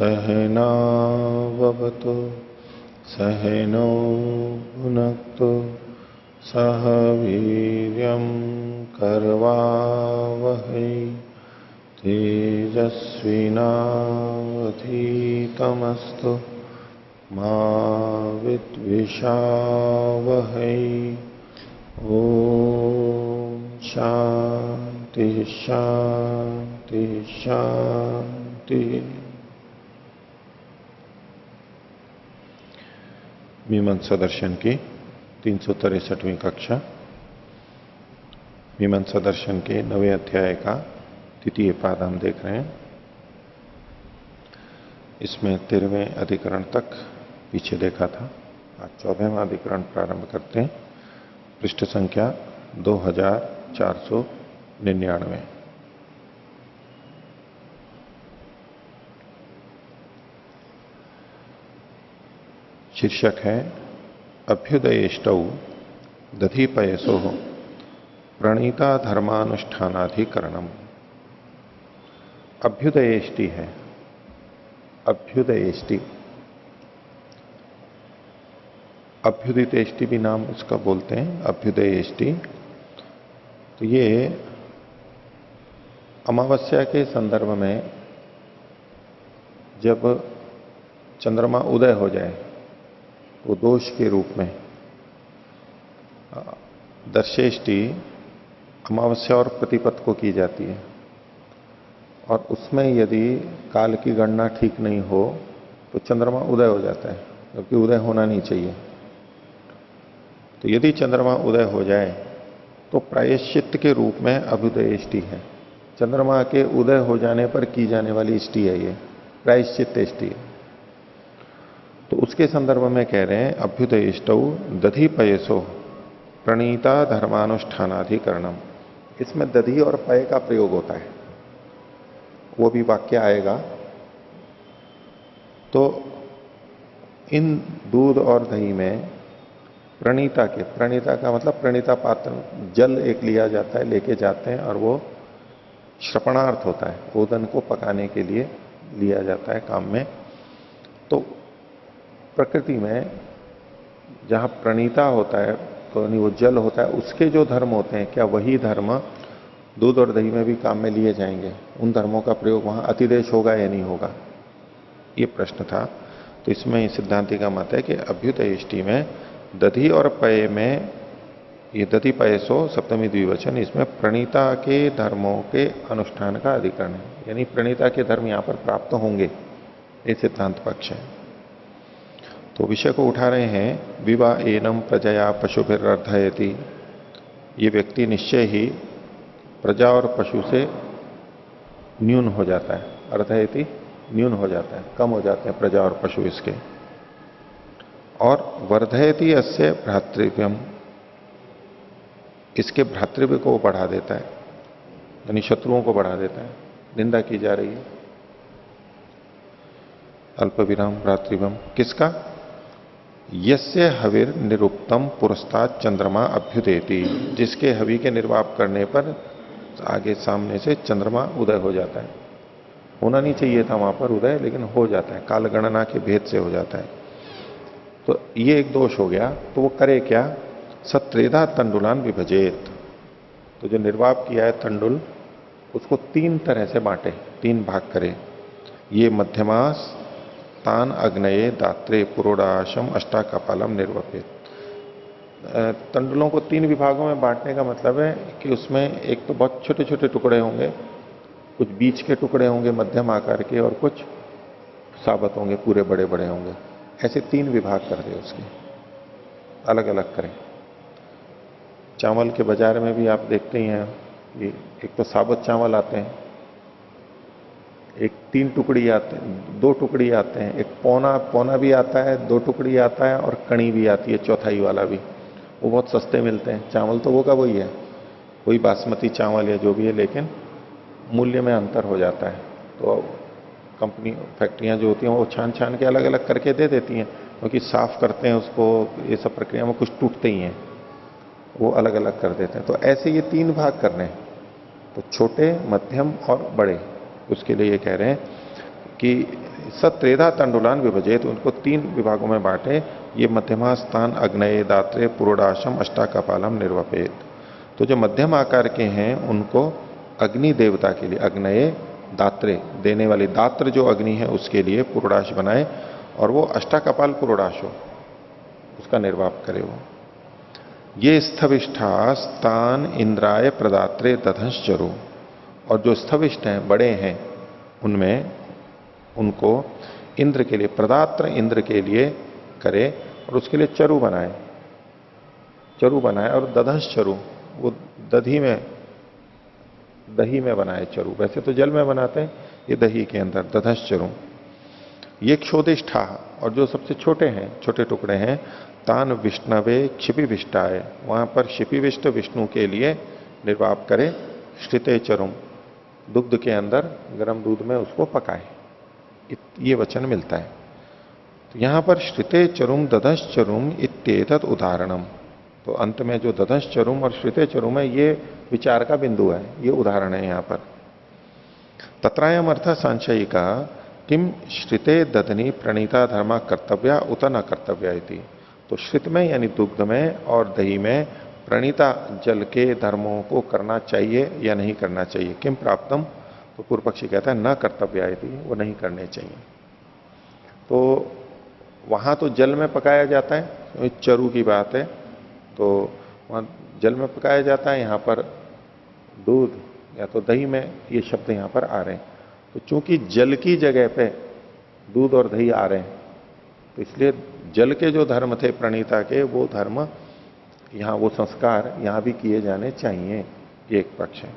सहनाववतु सहनौ भुनक्तु सह वीर्यं करवावहै तेजस्विनावधीतमस्तु मा विद्विषावहै। ओम शांति शांति शांति। मीमांसा दर्शन की 363वीं कक्षा, मीमांसा दर्शन के 9वें अध्याय का द्वितीय पाद हम देख रहे हैं। इसमें 13वें अधिकरण तक पीछे देखा था। आज 14वां अधिकरण प्रारंभ करते हैं। पृष्ठ संख्या 2499। शीर्षक है अभ्युदयेष्टौ दधिपयसो प्रणीता धर्मानुष्ठानाधिकरणम। अभ्युदयेष्टि है, अभ्युदयेष्टि, अभ्युदितेष्टि भी नाम उसका बोलते हैं, अभ्युदयेष्टि। तो ये अमावस्या के संदर्भ में जब चंद्रमा उदय हो जाए तो दोष के रूप में दर्शेष्टि अमावस्या और प्रतिपद को की जाती है, और उसमें यदि काल की गणना ठीक नहीं हो तो चंद्रमा उदय हो जाता है, क्योंकि उदय होना नहीं चाहिए। तो यदि चंद्रमा उदय हो जाए तो प्रायश्चित्त के रूप में अभ्युदयेष्टि है। चंद्रमा के उदय हो जाने पर की जाने वाली इष्टि है ये, प्रायश्चित्त इष्टि है। तो उसके संदर्भ में कह रहे हैं अभ्युदयेष्टौ दधिपयसो प्रणीता धर्मानुष्ठानाधिकरणम। इसमें दधि और पय का प्रयोग होता है, वो भी वाक्य आएगा। तो इन दूध और दही में प्रणीता के, प्रणीता का मतलब प्रणीता पात्र, जल एक लिया जाता है, लेके जाते हैं, और वो श्रपणार्थ होता है, ओदन को पकाने के लिए लिया जाता है काम में। तो प्रकृति में जहां प्रणीता होता है, तो वो जल होता है, उसके जो धर्म होते हैं, क्या वही धर्म दूध और दही में भी काम में लिए जाएंगे? उन धर्मों का प्रयोग वहां अतिदेश होगा या नहीं होगा, ये प्रश्न था। तो इसमें सिद्धांति का मत है कि अभ्युदयेष्टि में दधि और पय में, ये दधि पयसो सप्तमी द्विवचन, इसमें प्रणीता के धर्मों के अनुष्ठान का अधिकरण है, यानी प्रणीता के धर्म यहां पर प्राप्त होंगे, ये सिद्धांत पक्ष है। तो विषय को उठा रहे हैं विवाह एनम प्रजया पशुभिर्वर्धयति। ये व्यक्ति निश्चय ही प्रजा और पशु से न्यून हो जाता है, अर्धयति न्यून हो जाता है, कम हो जाते हैं प्रजा और पशु इसके। और वर्धयति अस्य भ्रातृव्यम, इसके भ्रातृव्य को बढ़ा देता है, यानी शत्रुओं को बढ़ा देता है। निंदा की जा रही है। अल्प विराम भ्रातृव्यम किसका? यस्य हविर निरुक्तम पुरस्तात् चंद्रमा अभ्युदेति, जिसके हवि के निर्वाप करने पर आगे सामने से चंद्रमा उदय हो जाता है। होना नहीं चाहिए था वहां पर उदय, लेकिन हो जाता है, काल गणना के भेद से हो जाता है। तो ये एक दोष हो गया। तो वो करे क्या? सत्रेधा तंडुलान विभजेत। तो जो निर्वाप किया है तंडुल, उसको 3 तरह से बांटे, 3 भाग करे। ये मध्यमास तान अग्नये दात्रे पुरोडाशम अष्टा कपालम निर्वपित। तंडुलों को 3 विभागों में बांटने का मतलब है कि उसमें एक तो बहुत छोटे छोटे टुकड़े होंगे, कुछ बीच के टुकड़े होंगे मध्यम आकार के, और कुछ साबत होंगे, पूरे बड़े बड़े होंगे। ऐसे 3 विभाग कर दे उसके, अलग अलग करें। चावल के बाजार में भी आप देखते ही हैं, एक तो साबुत चावल आते हैं, एक 3 टुकड़ी आते हैं, 2 टुकड़ी आते हैं, एक पौना भी आता है, 2 टुकड़ी आता है, और कणी भी आती है, चौथाई वाला भी। वो बहुत सस्ते मिलते हैं। चावल तो वो का वही है, कोई बासमती चावल या जो भी है, लेकिन मूल्य में अंतर हो जाता है। तो कंपनी फैक्ट्रियां जो होती हैं वो छान छान के अलग अलग करके दे देती हैं, क्योंकि साफ करते हैं उसको, ये सब प्रक्रिया में कुछ टूटते ही हैं, वो अलग अलग कर देते हैं। तो ऐसे ये 3 भाग करने हैं, तो छोटे, मध्यम और बड़े। उसके लिए ये कह रहे हैं कि सत्रेधा तंडुलान विभजित, उनको 3 विभागों में बांटे। ये मध्यमा स्थान अग्नये दात्रे पुरोडाशम अष्टाकपालम निर्वपेत। तो जो मध्यम आकार के हैं उनको अग्नि देवता के लिए अग्नये दात्रे देने वाली, दात्र जो अग्नि है उसके लिए पुरोडाश बनाए और वो अष्टाकपाल पुरोडाश हो, उसका निर्वाप करे वो। ये स्थविष्ठा स्थान इंद्राय प्रदात्रे दधंश्चरु, और जो स्थविष्ठ हैं बड़े हैं उनमें उनको इंद्र के लिए, प्रदात्र इंद्र के लिए करे और उसके लिए चरु बनाए, चरु बनाए और दधंश चरु, वो दही में बनाए चरु। वैसे तो जल में बनाते हैं, ये दही के अंदर दधंश चरु। ये क्षोदिष्ठा, और जो सबसे छोटे हैं, छोटे टुकड़े हैं, तान विष्णवे क्षिपिविष्टाए, वहां पर क्षिपिविष्ट विष्णु के लिए निर्वाप करे। श्रिते चरुम, दुग्ध के अंदर गर्म दूध में उसको पकाए, ये वचन मिलता है। तो यहां पर श्रिते चरुम दधंश चरुम इत्येतत् उदाहरणम, तो अंत में जो दधंश चरुम और श्रिते चरुम है ये विचार का बिंदु है, ये उदाहरण है यहां पर। तत्रायम अर्थ सांशयिका किम श्रिते दधनी प्रणीता धर्मा कर्तव्या उत न कर्तव्या इति। तो श्रित में यानी दुग्ध में और दही में प्रणीता जल के धर्मों को करना चाहिए या नहीं करना चाहिए। किम प्राप्तम, तो पूर्व पक्षी कहता है न कर्तव्या इति, वो नहीं करने चाहिए। तो वहां तो जल में पकाया जाता है, चरु की बात है, तो वहां जल में पकाया जाता है, यहां पर दूध या तो दही में, ये शब्द यहां पर आ रहे हैं। तो चूंकि जल की जगह पे दूध और दही आ रहे हैं, तो इसलिए जल के जो धर्म थे प्रणीता के, वो धर्म यहां, वो संस्कार यहां भी किए जाने चाहिए, ये एक पक्ष है।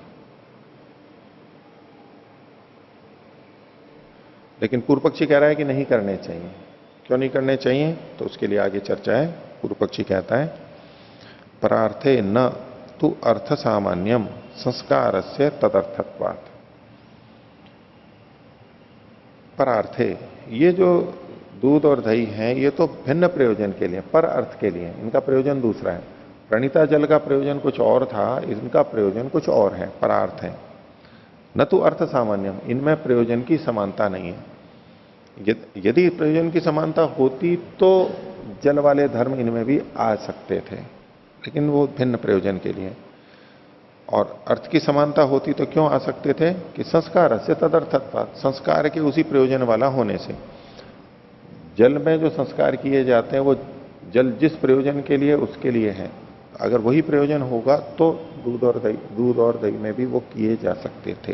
लेकिन पूर्व पक्षी कह रहा है कि नहीं करने चाहिए। क्यों नहीं करने चाहिए, तो उसके लिए आगे चर्चा है। पूर्व पक्षी कहता है परार्थे न तु अर्थ सामान्यम संस्कार से तदर्थत्वात्। परार्थे, ये जो दूध और दही हैं ये तो भिन्न प्रयोजन के लिए, पर अर्थ के लिए, इनका प्रयोजन दूसरा है। प्रणीता जल का प्रयोजन कुछ और था, इनका प्रयोजन कुछ और है, परार्थ है। न तो अर्थ सामान्यम, इनमें प्रयोजन की समानता नहीं है। यदि प्रयोजन की समानता होती तो जल वाले धर्म इनमें भी आ सकते थे, लेकिन वो भिन्न प्रयोजन के लिए। और अर्थ की समानता होती तो क्यों आ सकते थे, कि संस्कार से तदर्थत्वात्, संस्कार के उसी प्रयोजन वाला होने से। जल में जो संस्कार किए जाते हैं वो जल जिस प्रयोजन के लिए उसके लिए है, अगर वही प्रयोजन होगा तो दूध और दही में भी वो किए जा सकते थे।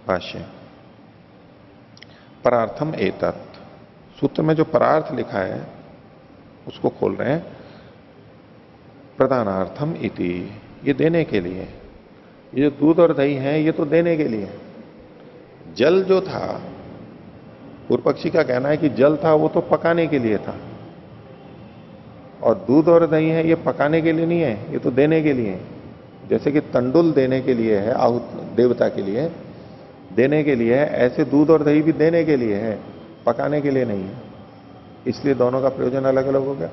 भाष्य परार्थम एतत्, सूत्र में जो परार्थ लिखा है उसको खोल रहे हैं। प्रदानार्थम इति, ये देने के लिए, ये जो दूध और दही है ये तो देने के लिए। जल जो था, पूर्व पक्षी का कहना है कि जल था वो तो पकाने के लिए था, और दूध और दही है ये पकाने के लिए नहीं है, ये तो देने के लिए है। जैसे कि तंडुल देने के लिए है, आहुत देवता के लिए देने के लिए है, ऐसे दूध और दही भी देने के लिए है, पकाने के लिए नहीं है। इसलिए दोनों का प्रयोजन अलग अलग हो गया।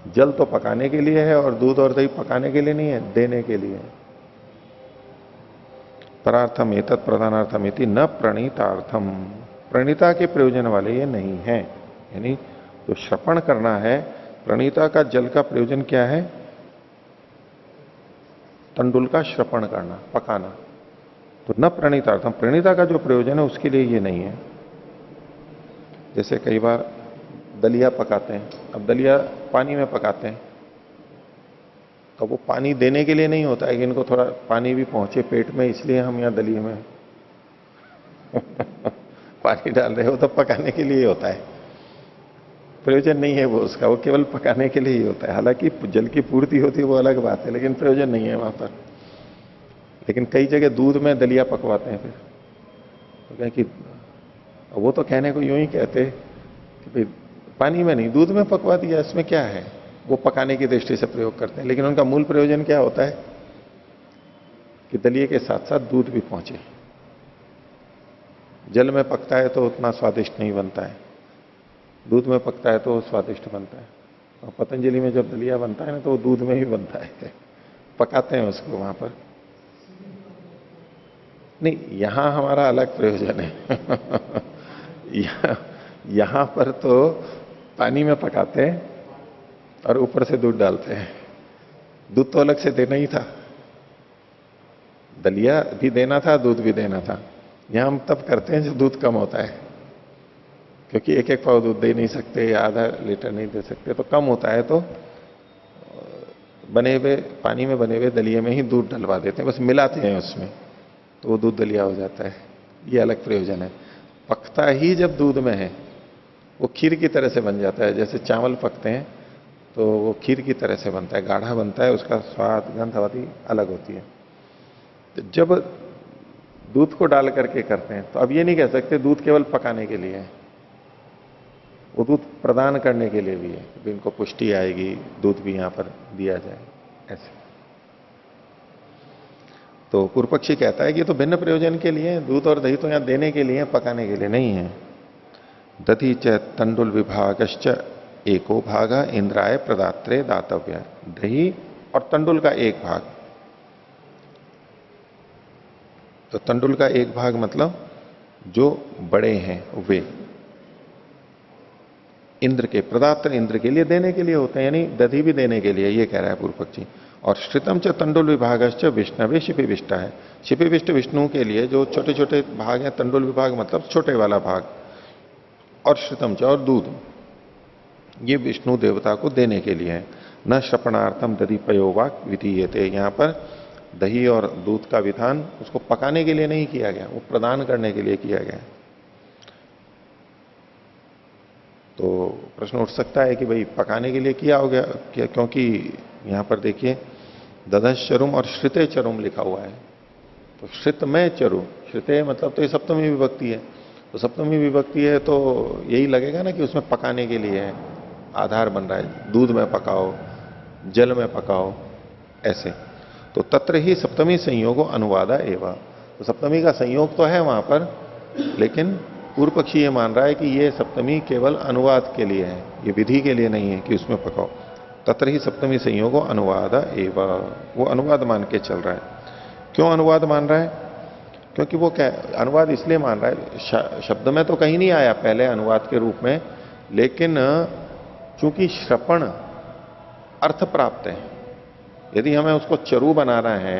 जल तो पकाने के लिए है और दूध और दही पकाने के लिए नहीं है, देने के लिए है। परार्थम एतत् प्रधानार्थम इति न प्रणीतार्थम, प्रणीता के प्रयोजन वाले ये नहीं है। यानी तो श्रवण करना है, प्रणीता का जल का प्रयोजन क्या है, तंडुल का श्रवण करना, पकाना। तो न प्रणीतार्थम, प्रणीता का जो प्रयोजन है उसके लिए ये नहीं है। जैसे कई बार दलिया पकाते हैं, अब दलिया पानी में पकाते हैं, तो वो पानी देने के लिए नहीं होता है कि इनको थोड़ा पानी भी पहुंचे पेट में, इसलिए हम यहाँ दलिया में पानी डाल रहे हो, तो पकाने के लिए ही होता है, प्रयोजन नहीं है वो उसका, वो केवल पकाने के लिए ही होता है। हालांकि जल की पूर्ति होती है वो अलग बात है, लेकिन प्रयोजन नहीं है वहां पर। लेकिन कई जगह दूध में दलिया पकवाते हैं, फिर तो क्या कि वो तो कहने को यूं ही कहते कि भाई पानी में नहीं दूध में पकवा दिया, इसमें क्या है, वो पकाने की दृष्टि से प्रयोग करते हैं। लेकिन उनका मूल प्रयोजन क्या होता है कि दलिए के साथ साथ दूध भी पहुंचे। जल में पकता है तो उतना स्वादिष्ट नहीं बनता है, दूध में पकता है तो स्वादिष्ट बनता है। और पतंजलि में जब दलिया बनता है ना तो वो दूध में ही बनता है, पकाते हैं उसको वहां पर। नहीं, यहां हमारा अलग प्रयोजन है यहां पर तो पानी में पकाते हैं और ऊपर से दूध डालते हैं। दूध तो अलग से देना ही था, दलिया भी देना था, दूध भी देना था। यहां हम तब करते हैं जब दूध कम होता है, क्योंकि एक एक पाव दूध दे नहीं सकते, आधा लीटर नहीं दे सकते, तो कम होता है तो बने हुए पानी में बने हुए दलिये में ही दूध डलवा देते हैं, बस मिलाते हैं उसमें, तो वो दूध दलिया हो जाता है। ये अलग प्रयोजन है। पकता ही जब दूध में है, वो खीर की तरह से बन जाता है। जैसे चावल पकते हैं तो वो खीर की तरह से बनता है, गाढ़ा बनता है, उसका स्वाद गंध आदि अलग होती है। तो जब दूध को डाल करके करते हैं तो अब ये नहीं कह सकते दूध केवल पकाने के लिए है, वो दूध प्रदान करने के लिए भी है, कि इनको पुष्टि आएगी, दूध भी यहां पर दिया जाए ऐसे। तो पूर्व पक्षी कहता है कि ये तो भिन्न प्रयोजन के लिए, दूध और दही तो यहां देने के लिए, पकाने के लिए नहीं है। दधि च तंडुल विभागश्च एको भाग इंद्राय प्रदात्रे दातव्य। दही और तंडुल का एक भाग, तो तंडुल का एक भाग मतलब जो बड़े हैं वे इंद्र के, प्रदात्र इंद्र के लिए देने के लिए होते हैं, यानी दधि भी देने के लिए, ये कह रहा है पूर्व पक्षी। और श्रितम च तंडुल विभागश्च विष्णवे शिपिविष्टा है। शिपिविष्ट विष्णु के लिए जो छोटे छोटे भाग हैं, तंडुल विभाग मतलब छोटे वाला भाग, और श्रितम च और दूध, ये विष्णु देवता को देने के लिए है। न श्रपणार्थम दधि पयोवाक विधीयते। यहां पर दही और दूध का विधान उसको पकाने के लिए नहीं किया गया, वो प्रदान करने के लिए किया गया। तो प्रश्न उठ सकता है कि भाई पकाने के लिए किया हो गया क्या, क्योंकि यहां पर देखिए दधश चरुम और श्रिते चरुम लिखा हुआ है। तो श्रित में चरु, श्रिते मतलब तो ये सप्तमी विभक्ति है, तो सप्तमी विभक्ति है तो यही लगेगा ना कि उसमें पकाने के लिए है, आधार बन रहा है, दूध में पकाओ, जल में पकाओ, ऐसे। तो तत्र ही सप्तमी संयोगो अनुवादा एवं। तो सप्तमी का संयोग तो है वहां पर, लेकिन पूर्व पक्षी ये मान रहा है कि ये सप्तमी केवल अनुवाद के लिए है, ये विधि के लिए नहीं है कि उसमें पकाओ। तत्र ही सप्तमी संयोगो अनुवादा एवं, वो अनुवाद मान के चल रहा है। क्यों अनुवाद मान रहा है? क्योंकि वो क्या, अनुवाद इसलिए मान रहा है, शब्द में तो कहीं नहीं आया पहले अनुवाद के रूप में, लेकिन चूंकि श्रपण अर्थ प्राप्त है, यदि हमें उसको चरु बनाना है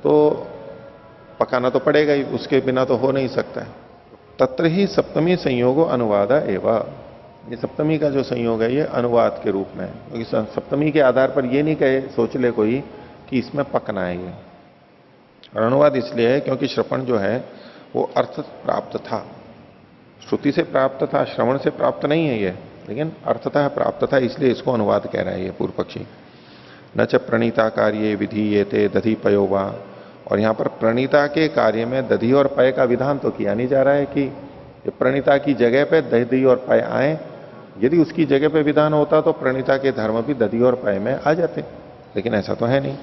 तो पकाना तो पड़ेगा ही, उसके बिना तो हो नहीं सकता है। तत्र ही सप्तमी संयोगो अनुवादा एवं। ये सप्तमी का जो संयोग है ये अनुवाद के रूप में है, क्योंकि सप्तमी के आधार पर ये नहीं कहे, सोच ले कोई कि इसमें पकना है ये। और अनुवाद इसलिए है क्योंकि श्रवण जो है वो अर्थ प्राप्त था, श्रुति से प्राप्त था, श्रवण से प्राप्त नहीं है ये, लेकिन अर्थतः प्राप्त था, इसलिए इसको अनुवाद कह रहा है ये पूर्व पक्षी। न च प्रणीता कार्य विधि ये थे दधि पयोवा। और यहां पर प्रणीता के कार्य में दधि और पय का विधान तो किया नहीं जा रहा है कि प्रणीता की जगह पे दधि और पय आए। यदि उसकी जगह पे विधान होता तो प्रणीता के धर्म भी दधि और पय में आ जाते, लेकिन ऐसा तो है नहीं।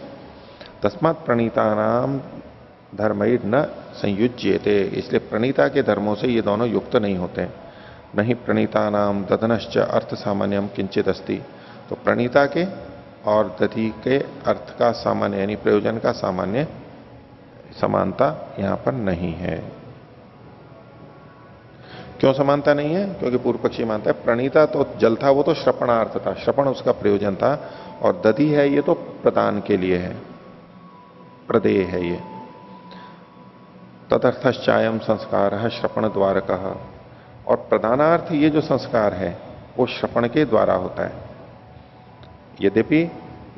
तस्मात् प्रणीता नाम धर्म न संयुज्यते। इसलिए प्रणीता के धर्मों से ये दोनों युक्त नहीं होते। नहीं प्रणीता नाम दधनश्च अर्थ सामान्यम किंचित अस्ति। तो प्रणीता के और दधि के अर्थ का सामान्य यानी प्रयोजन का सामान्य समानता यहां पर नहीं है। क्यों समानता नहीं है? क्योंकि पूर्व पक्षी मानता है प्रणीता तो जल था, वो तो श्रपणार्थ था, श्रपण उसका प्रयोजन था, और दधि है ये तो प्रदान के लिए है, प्रदेय है ये। तदर्थश्चायम संस्कार है श्रपण द्वारक। और प्रदानार्थ ये जो संस्कार है वो श्रपण के द्वारा होता है। यद्यपि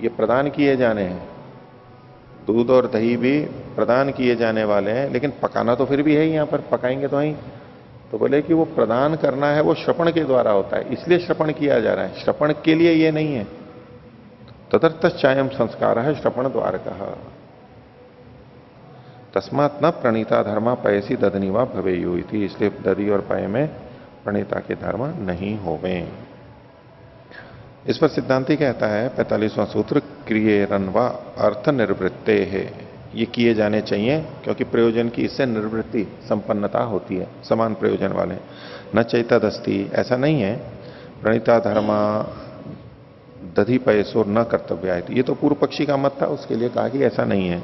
ये प्रदान किए जाने हैं, दूध और दही भी प्रदान किए जाने वाले हैं, लेकिन पकाना तो फिर भी है, यहां पर पकाएंगे तो ही। तो बोले कि वो प्रदान करना है वो श्रपण के द्वारा होता है, इसलिए श्रपण किया जा रहा है, श्रपण के लिए ये नहीं है। तदर्थश्चायम संस्कार है श्रपण द्वारक। तस्मात् न प्रणीता धर्मा पयसी दधनिवा भवेयु इति। इसलिए दधि और पय में प्रणीता के धर्म नहीं होवे। इस पर सिद्धांति कहता है 45वां सूत्र, क्रियेरन्वा अर्थ निर्वृत्ते है। ये किए जाने चाहिए क्योंकि प्रयोजन की इससे निर्वृत्ति संपन्नता होती है, समान प्रयोजन वाले। न चैतदस्ति, ऐसा नहीं है प्रणीता धर्मा दधि पयसोर न कर्तव्य। ये तो पूर्व पक्षी का मत था, उसके लिए कहा कि ऐसा नहीं है।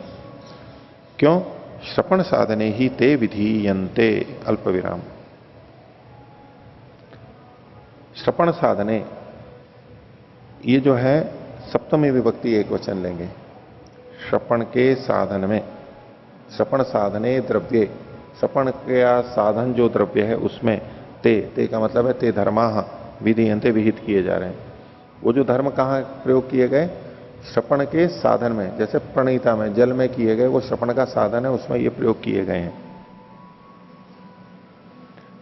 क्यों? श्रपण साधने ही ते विधीयन्ते अल्प विराम। श्रपण साधने, ये जो है सप्तमी विभक्ति एक वचन लेंगे। श्रपण के साधन में, श्रपण साधने द्रव्ये, श्रपण का साधन जो द्रव्य है उसमें ते का मतलब है ते धर्माः विधीयन्ते, विहित किए जा रहे हैं। वो जो धर्म कहां प्रयोग किए गए? श्रपण के साधन में, जैसे प्रणीता में जल में किए गए, वो श्रपण का साधन है, उसमें ये प्रयोग किए गए हैं।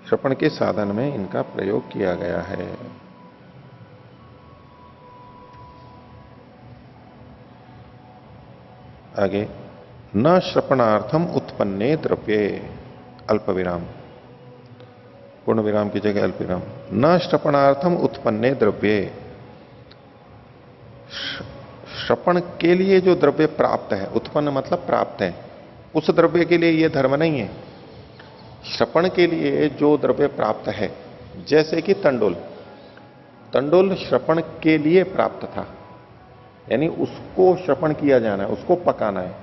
श्रपण के साधन में इनका प्रयोग किया गया है। आगे, न श्रपणार्थम उत्पन्ने द्रव्ये, अल्प विराम, पूर्ण विराम की जगह अल्प विराम, न श्रपणार्थम उत्पन्ने द्रव्ये, श्रपण के लिए जो द्रव्य प्राप्त है, उत्पन्न मतलब प्राप्त है, उस द्रव्य के लिए यह धर्म नहीं है। श्रपण के लिए जो द्रव्य प्राप्त है, जैसे कि तंडुल, तंडुल श्रपण के लिए प्राप्त था, यानी उसको श्रपण किया जाना है, उसको पकाना है।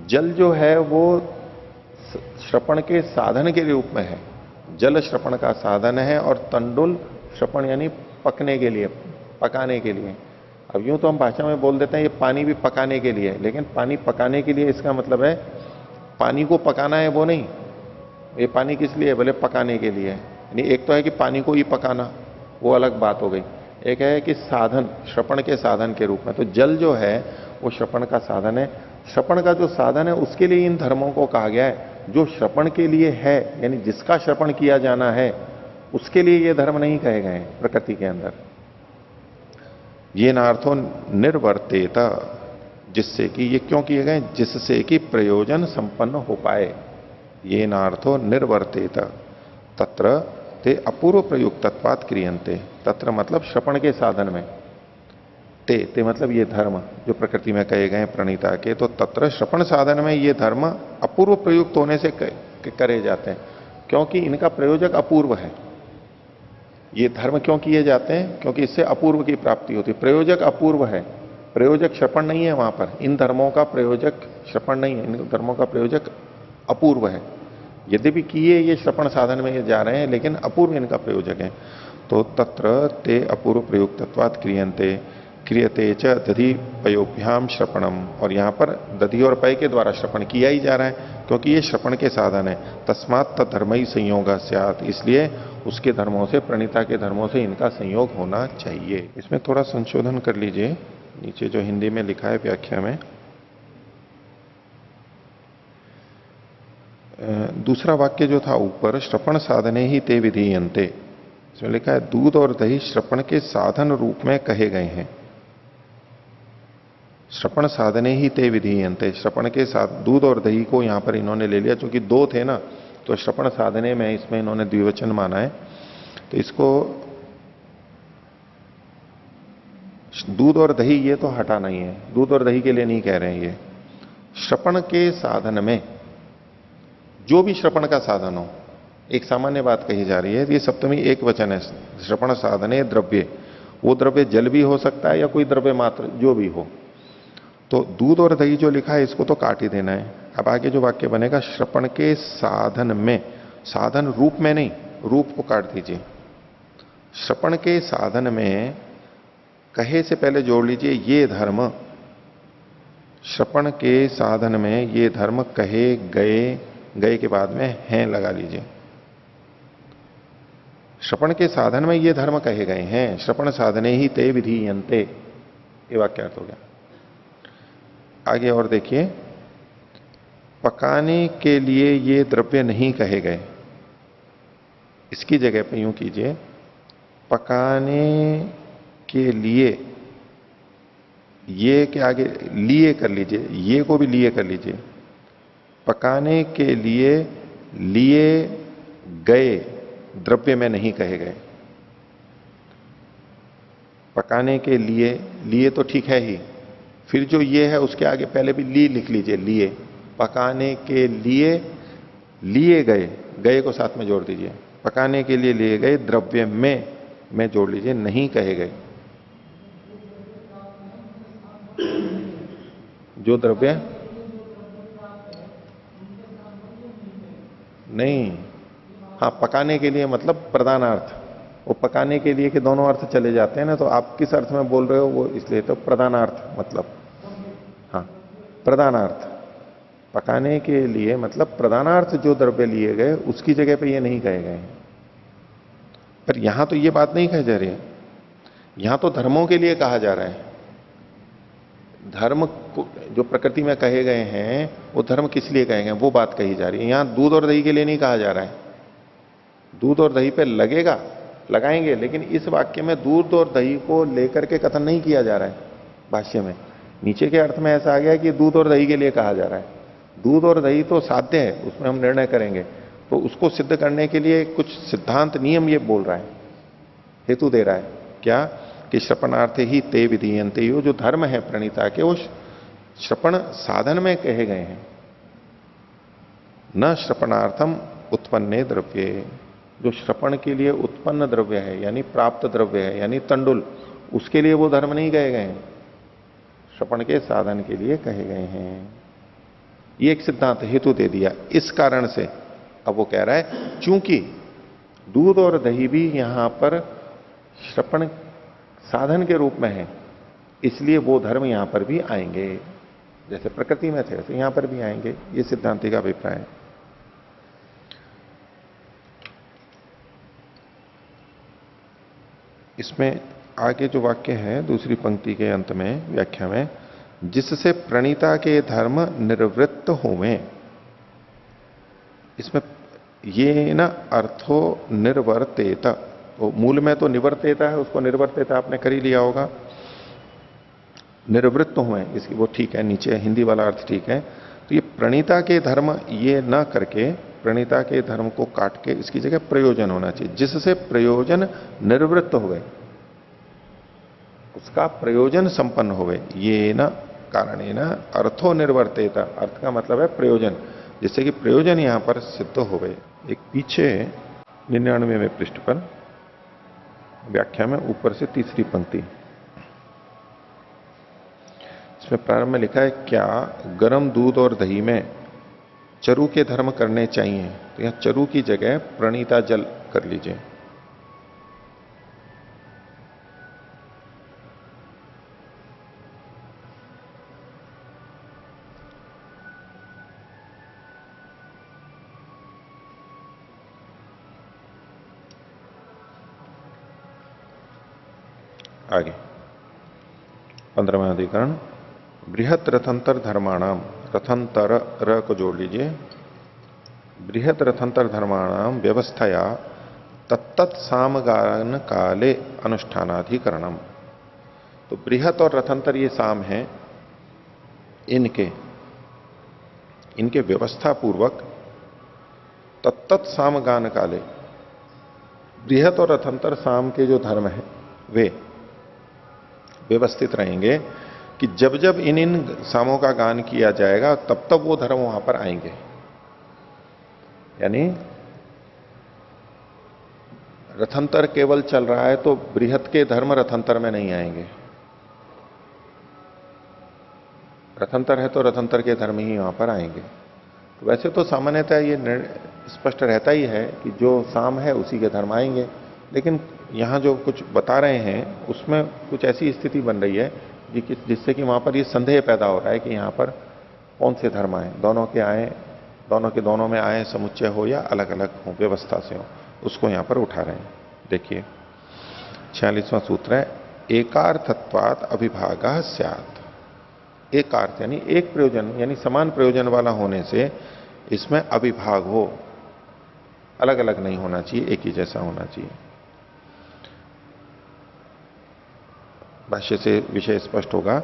जल जो है वो श्रपण के साधन के रूप में है, जल श्रपण का साधन है, और तंडुल श्रपण यानी पकने के लिए, पकाने के लिए। अब यूं तो हम भाषा में बोल देते हैं ये पानी भी पकाने के लिए, लेकिन पानी पकाने के लिए इसका मतलब है पानी को पकाना है वो नहीं। ये पानी किस लिए है? बोले पकाने के लिए। यानी एक तो है कि पानी को ही पकाना, वो अलग बात हो गई। एक है कि साधन, श्रपण के साधन के रूप में। तो जल जो है वो श्रपण का साधन है। श्रपण का जो साधन है उसके लिए इन धर्मों को कहा गया है। जो श्रपण के लिए है, यानी जिसका श्रपण किया जाना है, उसके लिए ये धर्म नहीं कहे गए हैं प्रकृति के अंदर। ये नार्थो निर्वर्तेत, जिससे कि ये क्यों किए गए? जिससे कि प्रयोजन संपन्न हो पाए। ये नार्थो निर्वर्तेत तत्र ते अपूर्व प्रयुक्तत्वात् क्रियन्ते। तत्र मतलब श्रपण के साधन में, ते मतलब ये धर्म जो प्रकृति में कहे गए प्रणीता के, तो तत्र श्रपण साधन में ये धर्म अपूर्व प्रयुक्त होने से करे जाते हैं, क्योंकि इनका प्रयोजक अपूर्व है। ये धर्म क्यों किए जाते हैं? क्योंकि इससे अपूर्व की प्राप्ति होती है। प्रयोजक अपूर्व है, प्रयोजक श्रपण नहीं है वहां पर। इन धर्मों का प्रयोजक श्रपण नहीं है, इन धर्मों का प्रयोजक अपूर्व है। यद्यपि किए ये श्रपण साधन में ये जा रहे हैं, लेकिन अपूर्व इनका प्रयोजक है। तो तत्र ते अपूर्व प्रयुक्तत्वात् क्रियन्ते क्रियते च दधि पयोभ्याम श्रपणम। और यहां पर दधि और पय के द्वारा श्रपण किया ही जा रहा है, क्योंकि ये श्रपण के साधन है। तस्मात् तद्धर्मई संयोग स्यात्, इसलिए उसके धर्मों से, प्रणीता के धर्मों से इनका संयोग होना चाहिए। इसमें थोड़ा संशोधन कर लीजिए, नीचे जो हिंदी में लिखा है व्याख्या में, दूसरा वाक्य जो था ऊपर, श्रपण साधने ही ते विधीयन्ते, इसमें लिखा है दूध और दही श्रपण के साधन रूप में कहे गए हैं। श्रपण साधने ही ते विधीयन्ते, श्रपण के साथ दूध और दही को यहां पर इन्होंने ले लिया, क्योंकि दो थे ना, तो श्रपण साधने में इसमें इन्होंने द्विवचन माना है। तो इसको दूध और दही ये तो हटाना ही है, दूध और दही के लिए नहीं कह रहे हैं। ये श्रपण के साधन में जो भी श्रपण का साधन हो, एक सामान्य बात कही जा रही है, ये सप्तमी एक वचन है। श्रपण साधने द्रव्य, वो द्रव्य जल भी हो सकता है या कोई द्रव्य मात्र जो भी हो। तो दूध और दही जो लिखा है इसको तो काट ही देना है। अब आगे जो वाक्य बनेगा, श्रपण के साधन में, साधन रूप में नहीं, रूप को काट दीजिए। श्रपण के साधन में कहे से पहले जोड़ लीजिए ये धर्म, श्रपण के साधन में ये धर्म कहे गए, गए के बाद में हैं लगा लीजिए। श्रपण के साधन में ये धर्म कहे गए हैं, श्रपण साधने ही ते विधीयन्ते, ये वाक्यार्थ हो गया। आगे और देखिए, पकाने के लिए ये द्रव्य नहीं कहे गए, इसकी जगह पे यूं कीजिए, पकाने के लिए, ये के आगे लिए कर लीजिए, ये को भी लिए कर लीजिए। पकाने के लिए लिए गए द्रव्य में नहीं कहे गए। पकाने के लिए, लिए तो ठीक है ही, फिर जो ये है उसके आगे पहले भी ली लिख लीजिए, लिए। पकाने के लिए लिए गए, गए को साथ में जोड़ दीजिए। पकाने के लिए लिए गए द्रव्य में जोड़ लीजिए, नहीं कहे गए। जो द्रव्य नहीं, हाँ, पकाने के लिए मतलब प्रधानार्थ, वो पकाने के लिए के दोनों अर्थ चले जाते हैं ना, तो आप किस अर्थ में बोल रहे हो वो इसलिए, तो प्रधानार्थ मतलब, हाँ प्रधानार्थ, पकाने के लिए मतलब प्रधानार्थ जो द्रव्य लिए गए उसकी जगह पे ये नहीं कहे गए हैं। पर यहां तो ये बात नहीं कही जा रही है, यहां तो धर्मों के लिए कहा जा रहा है। धर्म जो प्रकृति में कहे गए हैं वो धर्म किस लिए कहे गए वो बात कही जा रही है। यहां दूध और दही के लिए नहीं कहा जा रहा है। दूध और दही पे लगेगा, लगाएंगे, लेकिन इस वाक्य में दूध और दही को लेकर के कथन नहीं किया जा रहा है भाष्य में। नीचे के अर्थ में ऐसा आ गया कि दूध और दही के लिए कहा जा रहा है। दूध और दही तो साध्य है, उसमें हम निर्णय करेंगे, तो उसको सिद्ध करने के लिए कुछ सिद्धांत नियम ये बोल रहा है, हेतु दे रहा है क्या, कि श्रपणार्थ ही ते विधीयन्ते, जो धर्म है प्रणीता के वो श्रपण साधन में कहे गए हैं, न श्रपणार्थम उत्पन्ने द्रव्ये। जो श्रपण के लिए उत्पन्न द्रव्य है यानी प्राप्त द्रव्य है यानी तंडुल, उसके लिए वो धर्म नहीं कहे गए हैं, श्रपण के साधन के लिए कहे गए हैं। ये एक सिद्धांत हेतु दे दिया। इस कारण से अब वो कह रहा है चूंकि दूध और दही भी यहां पर श्रपण साधन के रूप में है, इसलिए वो धर्म यहां पर भी आएंगे, जैसे प्रकृति में थे वैसे यहां पर भी आएंगे। ये सिद्धांति का अभिप्राय है। इसमें आगे जो वाक्य है दूसरी पंक्ति के अंत में व्याख्या में, जिससे प्रणीता के धर्म निर्वृत्त होवें, इसमें ये ना अर्थो निर्वर्तेत, तो मूल में तो निवर्तेता है, उसको निर्वर्तेता आपने कर ही लिया होगा, निर्वृत्त हुए इसकी वो ठीक है, नीचे हिंदी वाला अर्थ ठीक है। तो ये प्रणीता के धर्म ये ना करके, प्रणीता के धर्म को काट के इसकी जगह प्रयोजन होना चाहिए, जिससे प्रयोजन निर्वृत्त हो गए, उसका प्रयोजन संपन्न हो गए। ये ना कारण ना अर्थो निर्वर्तेता, अर्थ का मतलब है प्रयोजन, जिससे कि प्रयोजन यहां पर सिद्ध हो गए। एक पीछे 99वें पृष्ठ पर व्याख्या में ऊपर से तीसरी पंक्ति, इसमें प्रारंभ में लिखा है क्या गर्म दूध और दही में चरु के धर्म करने चाहिए, तो यहां चरु की जगह प्रणीता जल कर लीजिए। आगे 15वां अधिकरण, बृहत रथंतर धर्माणाम, रथंतर र को जोड़ लीजिए, बृहत रथंतर धर्माणाम व्यवस्थाया तत्त सामगान काले अनुष्ठानाधिकरणम। तो बृहत और रथंतर ये साम हैं, इनके व्यवस्था पूर्वक तत्त सामगान काले, बृहत और रथंतर साम के जो धर्म है वे व्यवस्थित रहेंगे कि जब जब इन सामों का गान किया जाएगा तब तब वो धर्म वहां पर आएंगे। यानी रथंतर केवल चल रहा है तो बृहत के धर्म रथंतर में नहीं आएंगे, रथंतर है तो रथंतर के धर्म ही वहां पर आएंगे। तो वैसे तो सामान्यतः ये स्पष्ट रहता ही है कि जो साम है उसी के धर्म आएंगे, लेकिन यहां जो कुछ बता रहे हैं उसमें कुछ ऐसी स्थिति बन रही है जिससे कि वहां पर ये संदेह पैदा हो रहा है कि यहां पर कौन से धर्म आए, दोनों के आए, दोनों के दोनों में आए, समुच्चय हो या अलग अलग हो, व्यवस्था से हो, उसको यहां पर उठा रहे हैं। देखिए 46वां सूत्र है, एकार्थत्वात् अभिभागः स्यात्। एकार्थ यानी एक प्रयोजन, यानी समान प्रयोजन वाला होने से इसमें अभिभाग हो, अलग अलग नहीं होना चाहिए, एक ही जैसा होना चाहिए। भाष्य से विषय स्पष्ट होगा।